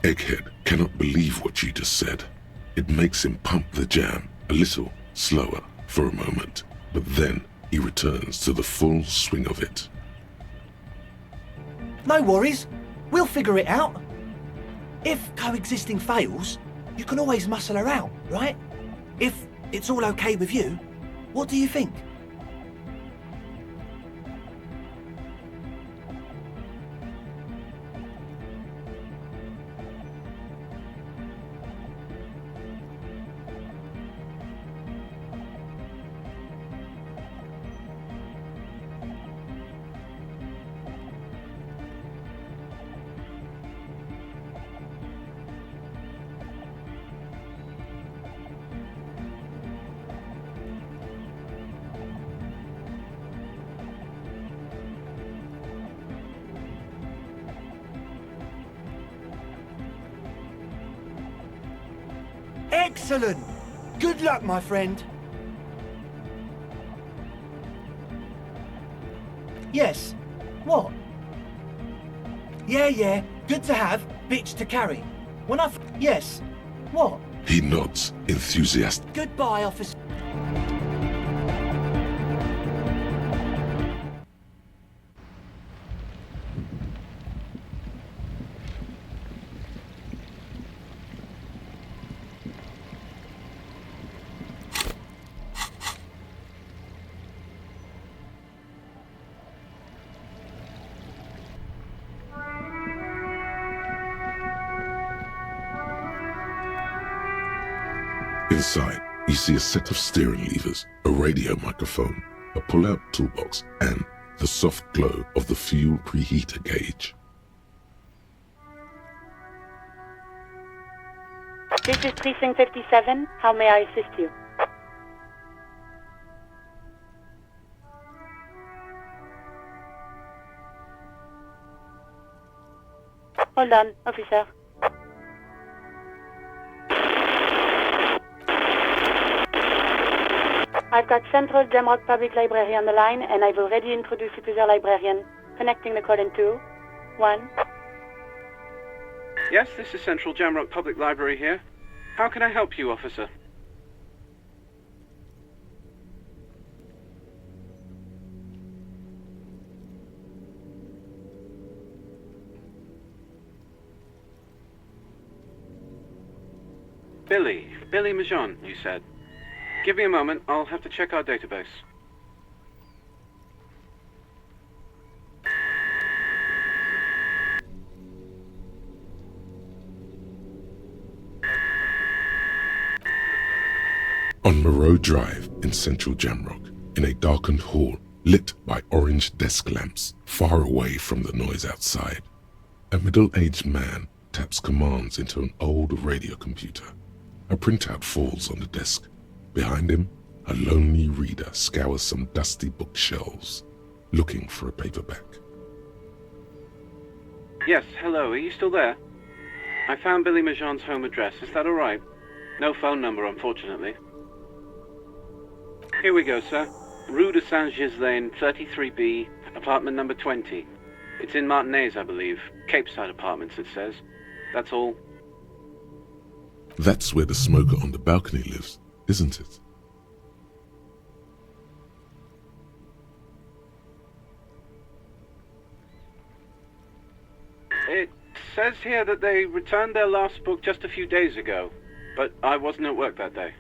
Egghead cannot believe what she just said. It makes him pump the jam a little slower for a moment, but then he returns to the full swing of it. No worries, we'll figure it out. If coexisting fails, you can always muscle her out, right? If it's all okay with you, what do you think? Excellent! Good luck, my friend. Yes. What? Yeah. Good to have, bitch to carry. Yes. What? He nods, enthusiastic. Goodbye, officer. Inside, you see a set of steering levers, a radio microphone, a pull-out toolbox, and the soft glow of the fuel preheater gauge. This is Precinct 57. How may I assist you? Hold on, officer. I've got Central Jamrock Public Library on the line, and I've already introduced you to their librarian. Connecting the call in 2, 1. Yes, this is Central Jamrock Public Library here. How can I help you, officer? Billy Majon, you said. Give me a moment, I'll have to check our database. On Moreau Drive in central Jamrock, in a darkened hall lit by orange desk lamps far away from the noise outside, a middle-aged man taps commands into an old radio computer. A printout falls on the desk. Behind him, a lonely reader scours some dusty bookshelves, looking for a paperback. Yes, hello, are you still there? I found Billy Majon's home address, is that alright? No phone number, unfortunately. Here we go, sir. Rue de Saint-Ghislain, 33B, apartment number 20. It's in Martinez, I believe. Cape Side Apartments, it says. That's all. That's where the smoker on the balcony lives, isn't it? It says here that they returned their last book just a few days ago, but I wasn't at work that day.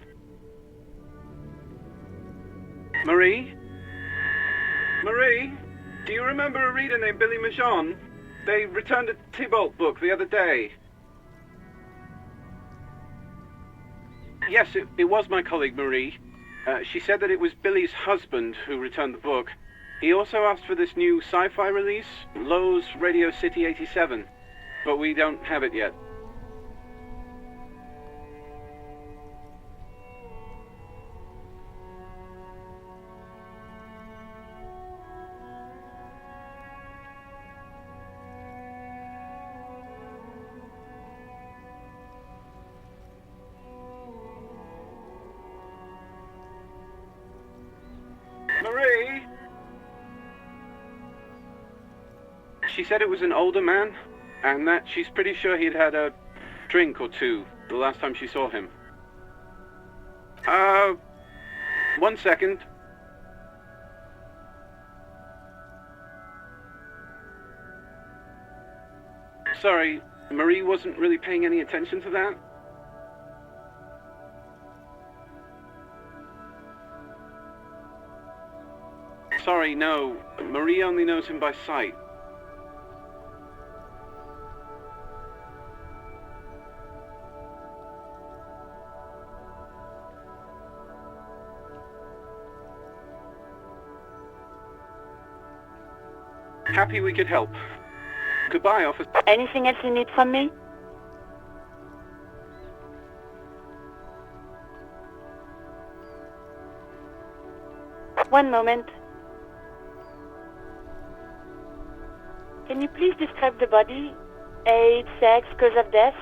Marie? Marie? Do you remember a reader named Billy Majon? They returned a Tybalt book the other day. Yes, it was my colleague Marie. She said that it was Billy's husband who returned the book. He also asked for this new sci-fi release, Lowe's Radio City 87, but we don't have it yet. She said it was an older man, and that she's pretty sure he'd had a drink or two the last time she saw him. 1 second. Sorry, Marie wasn't really paying any attention to that. Sorry, no. Marie only knows him by sight. Happy we could help. Goodbye, officer. Anything else you need from me? One moment. Can you please describe the body? Age, sex, cause of death?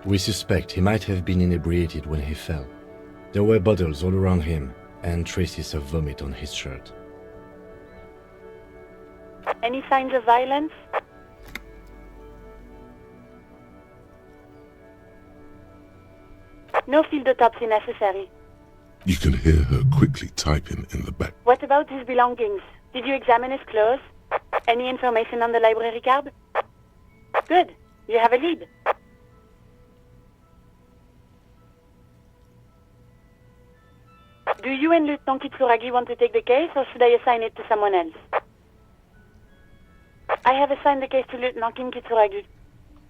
We suspect he might have been inebriated when he fell. There were bottles all around him and traces of vomit on his shirt. Any signs of violence? No field autopsy necessary. You can hear her quickly typing in the back. What about his belongings? Did you examine his clothes? Any information on the library card? Good. You have a lead. Do you and Lieutenant Kitsuragi want to take the case, or should I assign it to someone else? I have assigned the case to Lieutenant Kim Kitsuragi.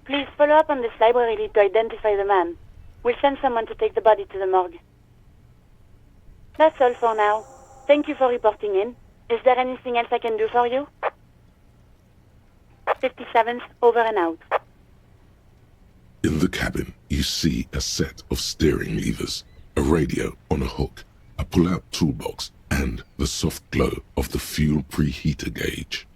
Please follow up on this library lead to identify the man. We'll send someone to take the body to the morgue. That's all for now. Thank you for reporting in. Is there anything else I can do for you? 57th, over and out. In the cabin, you see a set of steering levers, a radio on a hook, a pull-out toolbox, and the soft glow of the fuel preheater gauge.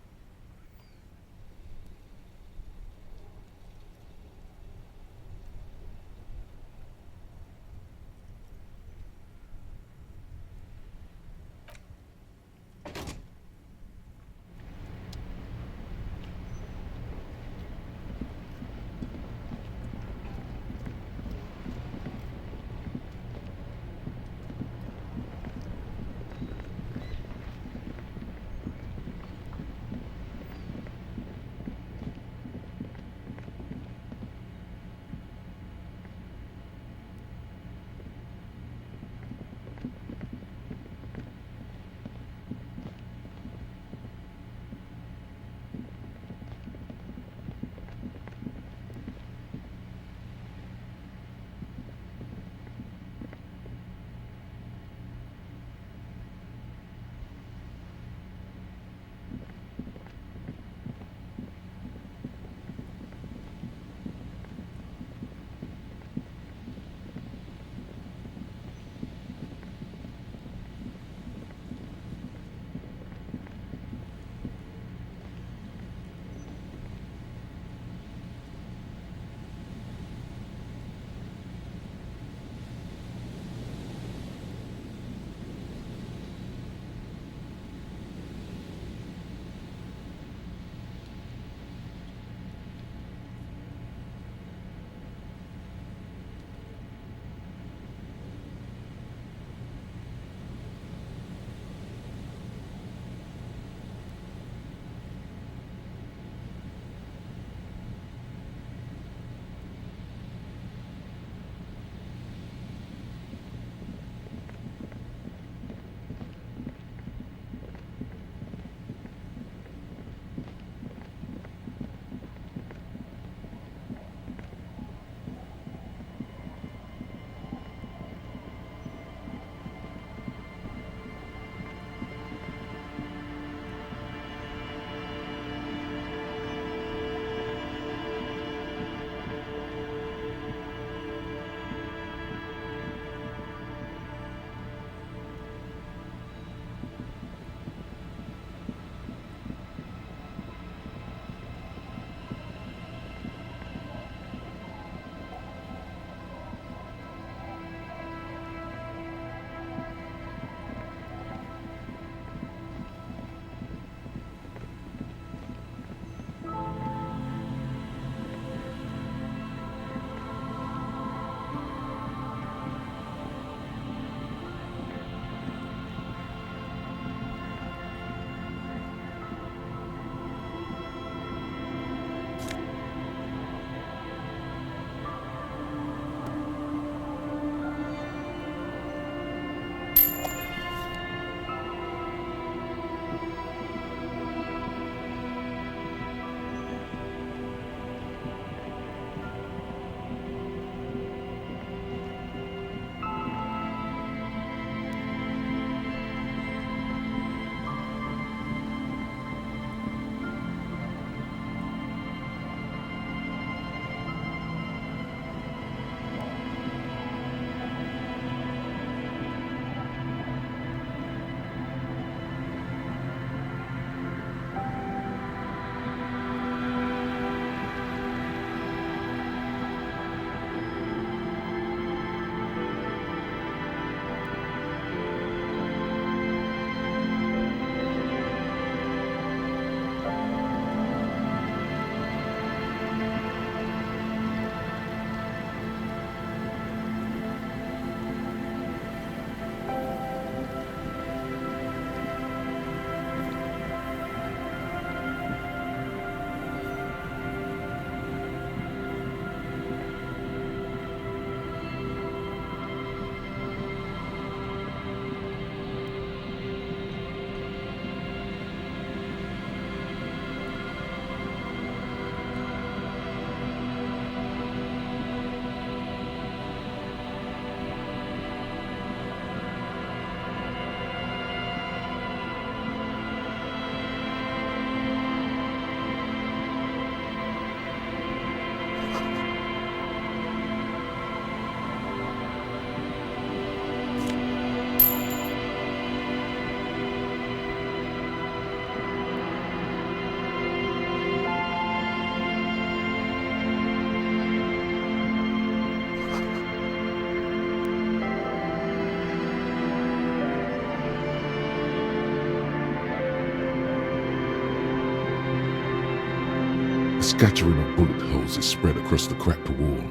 scattering of bullet holes is spread across the cracked wall,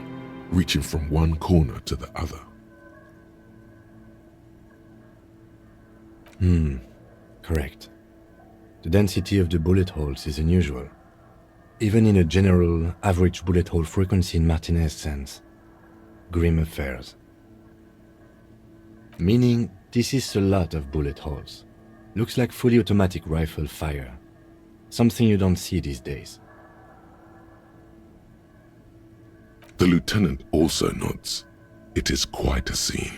reaching from one corner to the other. Correct. The density of the bullet holes is unusual, even in a general average bullet hole frequency in Martinez's sense. Grim affairs. Meaning, this is a lot of bullet holes. Looks like fully automatic rifle fire. Something you don't see these days. The lieutenant also nods. It is quite a scene.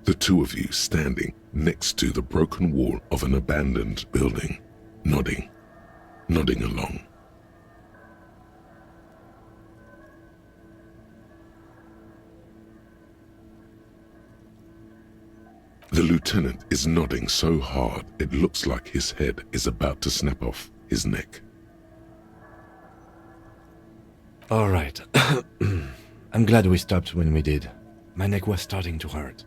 The two of you standing next to the broken wall of an abandoned building, nodding along. The lieutenant is nodding so hard it looks like his head is about to snap off his neck. All right. I'm glad we stopped when we did. My neck was starting to hurt.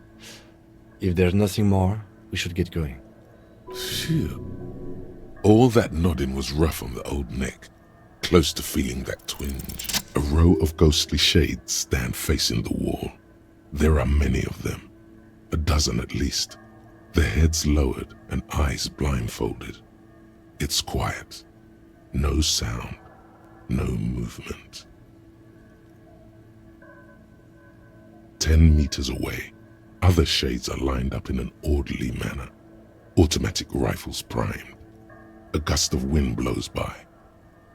If there's nothing more, we should get going. Phew. All that nodding was rough on the old neck, close to feeling that twinge. A row of ghostly shades stand facing the wall. There are many of them, a dozen at least, their heads lowered and eyes blindfolded. It's quiet, no sound, no movement. 10 meters away, other shades are lined up in an orderly manner, automatic rifles primed. A gust of wind blows by.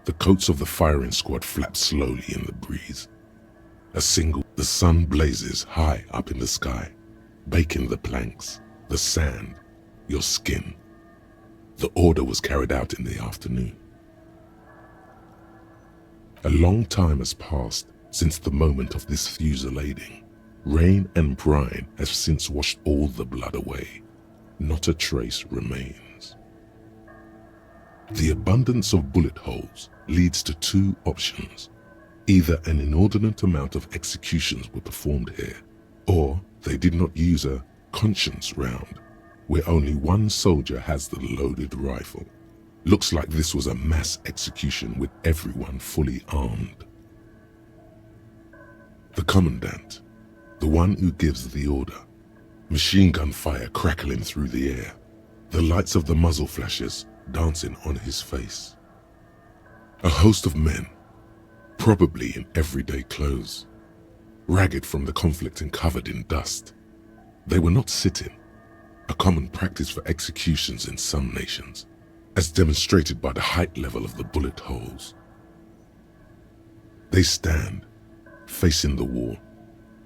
The coats of the firing squad flap slowly in the breeze. The sun blazes high up in the sky, baking the planks, the sand, your skin. The order was carried out in the afternoon. A long time has passed since the moment of this fusillading. Rain and brine have since washed all the blood away. Not a trace remains. The abundance of bullet holes leads to two options. Either an inordinate amount of executions were performed here, or they did not use a conscience round, where only one soldier has the loaded rifle. Looks like this was a mass execution with everyone fully armed. The commandant, the one who gives the order, machine gun fire crackling through the air, the lights of the muzzle flashes dancing on his face. A host of men, probably in everyday clothes, ragged from the conflict and covered in dust. They were not sitting, a common practice for executions in some nations, as demonstrated by the height level of the bullet holes. They stand, facing the wall.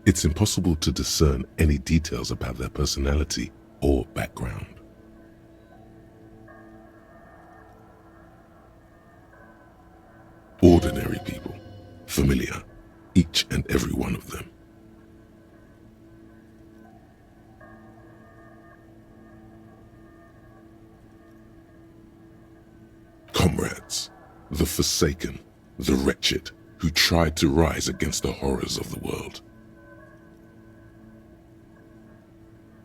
It's impossible to discern any details about their personality or background. Ordinary people, familiar, each and every one of them. Comrades, the forsaken, the wretched, who tried to rise against the horrors of the world.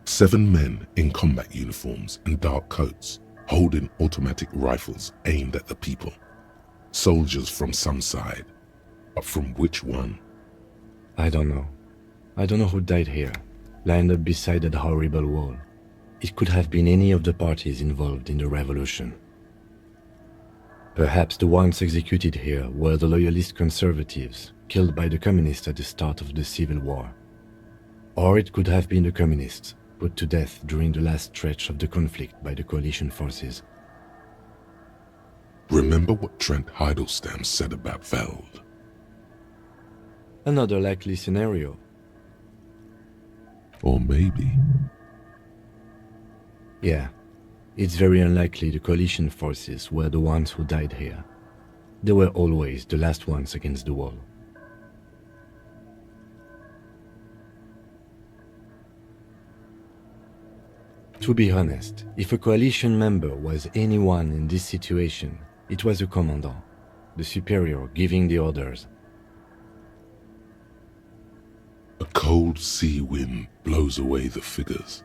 7 men in combat uniforms and dark coats, holding automatic rifles aimed at the people. Soldiers from some side, but from which one? I don't know. I don't know who died here, lined up beside that horrible wall. It could have been any of the parties involved in the revolution. Perhaps the ones executed here were the loyalist conservatives, killed by the communists at the start of the Civil War. Or it could have been the communists, put to death during the last stretch of the conflict by the coalition forces. Remember what Trent Heidelstein said about Veld? Another likely scenario. Or maybe... Yeah, it's very unlikely the coalition forces were the ones who died here. They were always the last ones against the wall. To be honest, if a coalition member was anyone in this situation, it was the commandant, the superior giving the orders. A cold sea wind blows away the figures.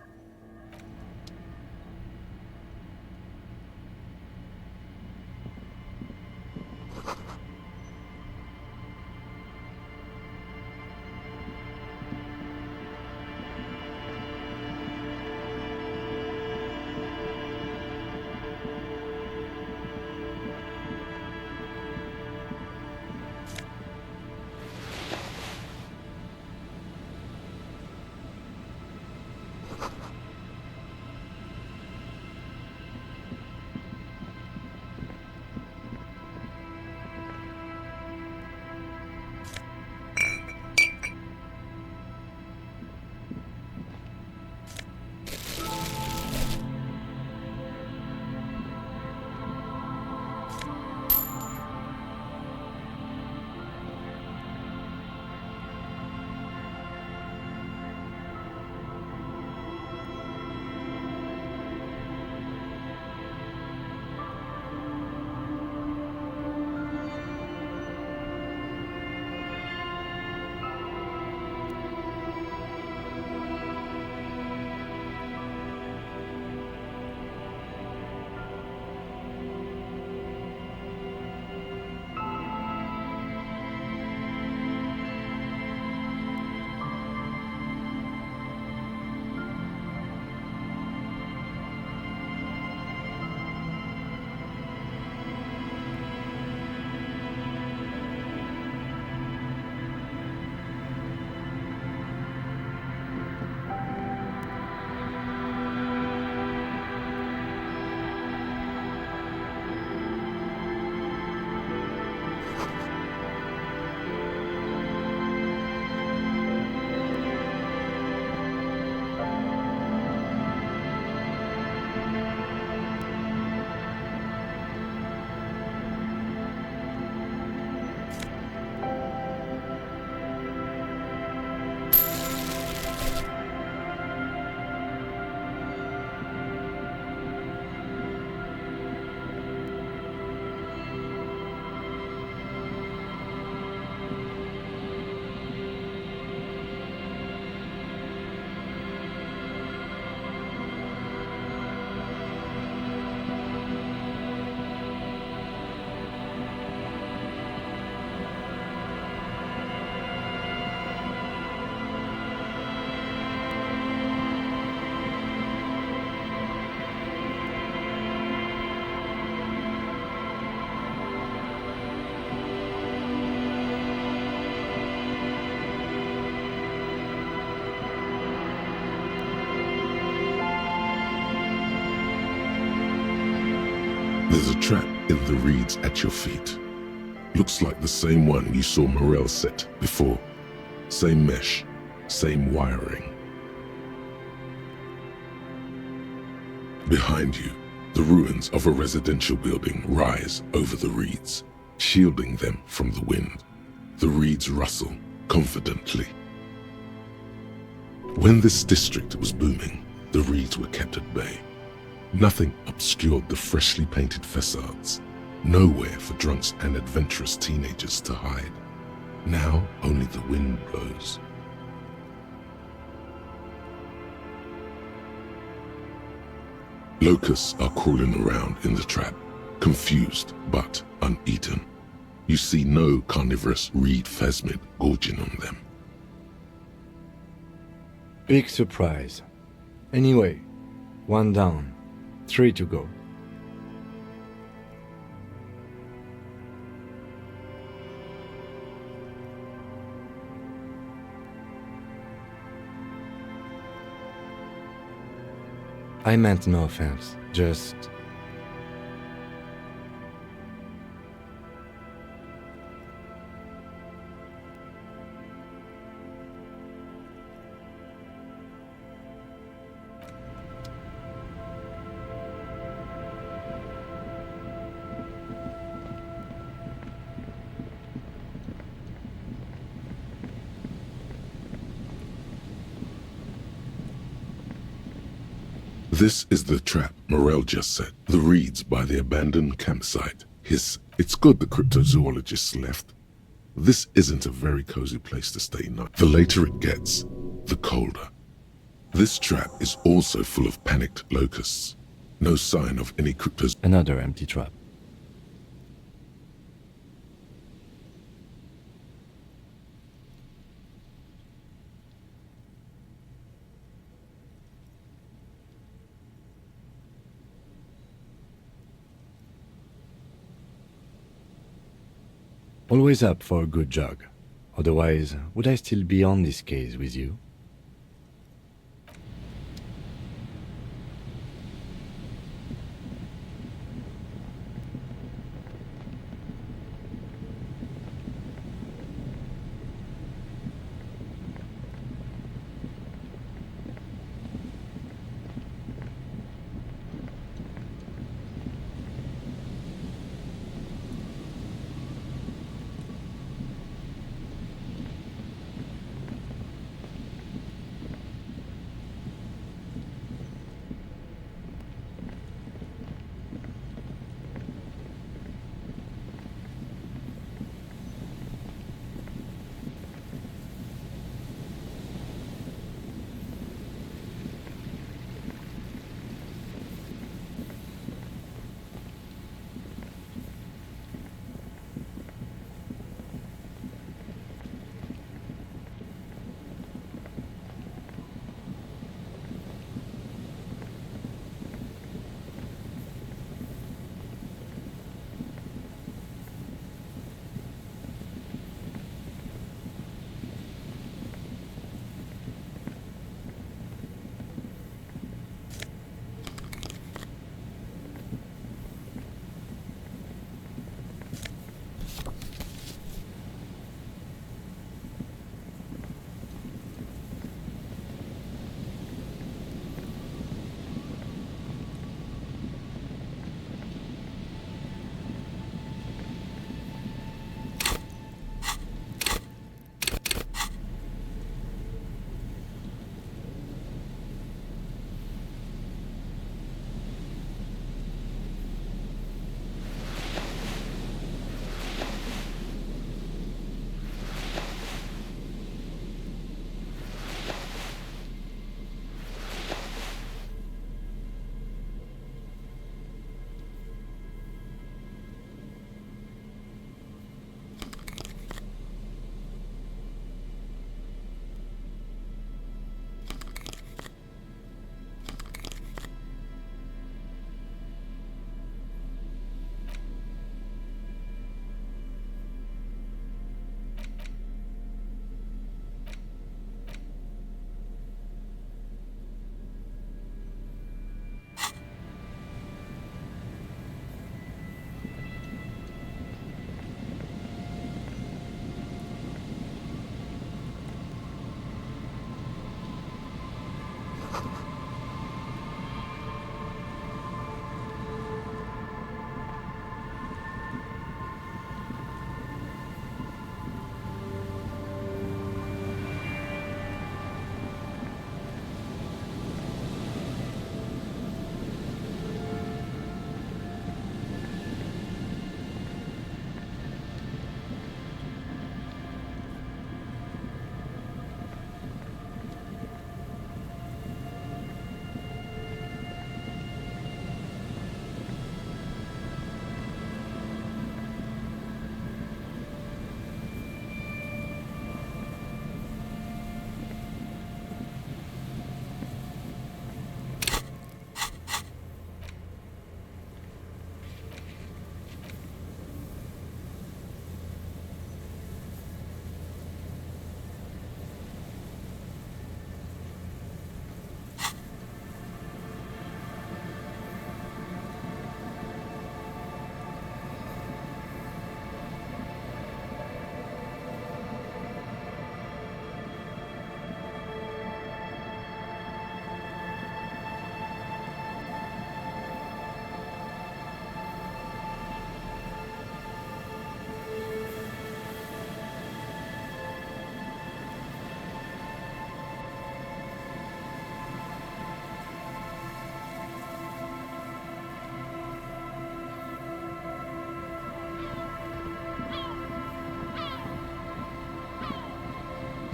a trap in the reeds at your feet. Looks like the same one you saw Morel set before. Same mesh, same wiring. Behind you, the ruins of a residential building rise over the reeds, shielding them from the wind. The reeds rustle confidently. When this district was booming, the reeds were kept at bay. Nothing obscured the freshly painted facades. Nowhere for drunks and adventurous teenagers to hide. Now only the wind blows. Locusts are crawling around in the trap, confused but uneaten. You see no carnivorous reed phasmid gorging on them. Big surprise. Anyway, 1 down, 3 to go. I meant no offense, just... This is the trap Morel just set. The reeds by the abandoned campsite. It's good the cryptozoologists left. This isn't a very cozy place to stay night. The later it gets, the colder. This trap is also full of panicked locusts. No sign of any cryptos. Another empty trap. Always up for a good jog. Otherwise, would I still be on this case with you?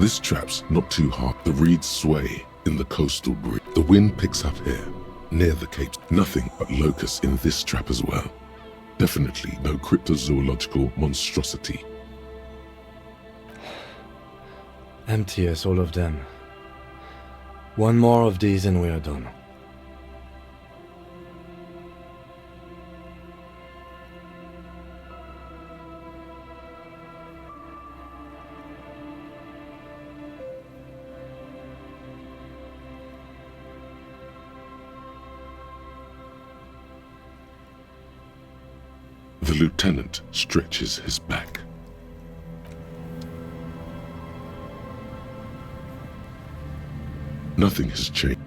This trap's not too hard. The reeds sway in the coastal breeze. The wind picks up here, near the capes. Nothing but locusts in this trap as well. Definitely no cryptozoological monstrosity. Empty as all of them. One more of these and we are done. The lieutenant stretches his back. Nothing has changed.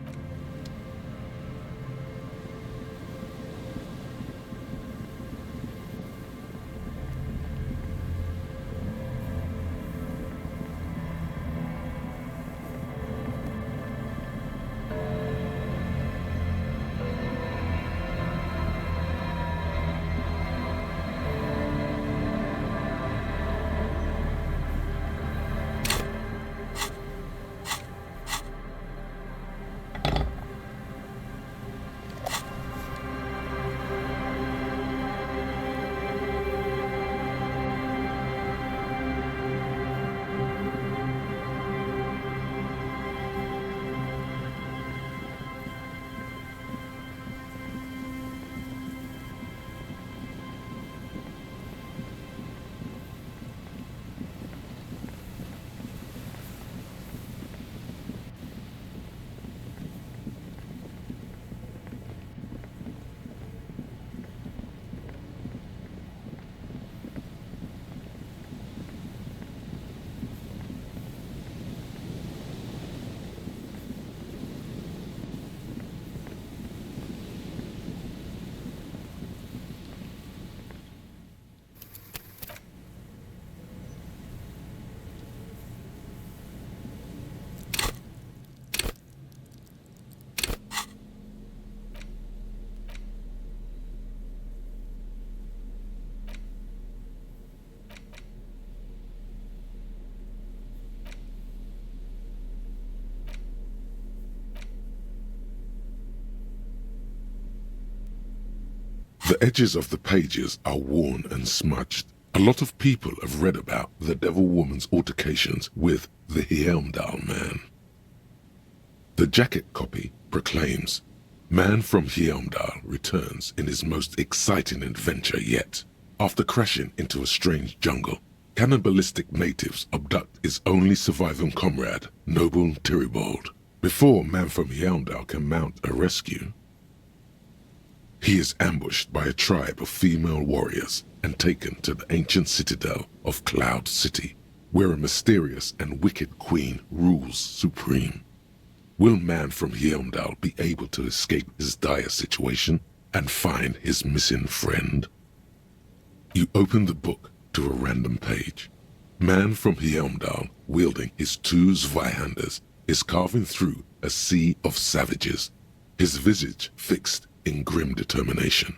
The edges of the pages are worn and smudged. A lot of people have read about the Devil Woman's altercations with the Heimdall Man. The jacket copy proclaims, "Man from Heimdall returns in his most exciting adventure yet. After crashing into a strange jungle, cannibalistic natives abduct his only surviving comrade, Noble Tyribald. Before Man from Heimdall can mount a rescue, he is ambushed by a tribe of female warriors and taken to the ancient citadel of Cloud City, where a mysterious and wicked queen rules supreme. Will Man from Heimdall be able to escape his dire situation and find his missing friend?" You open the book to a random page. Man from Heimdall, wielding his two Zweihanders, is carving through a sea of savages, his visage fixed in grim determination.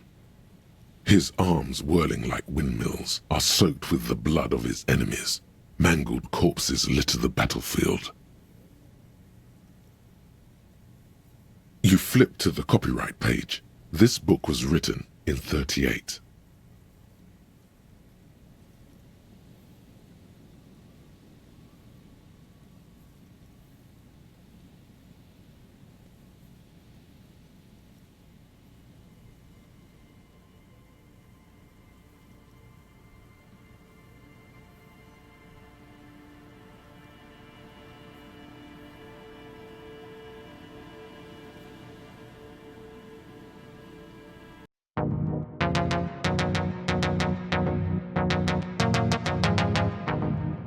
His arms, whirling like windmills, are soaked with the blood of his enemies. Mangled corpses litter the battlefield. You flip to the copyright page. This book was written in '38.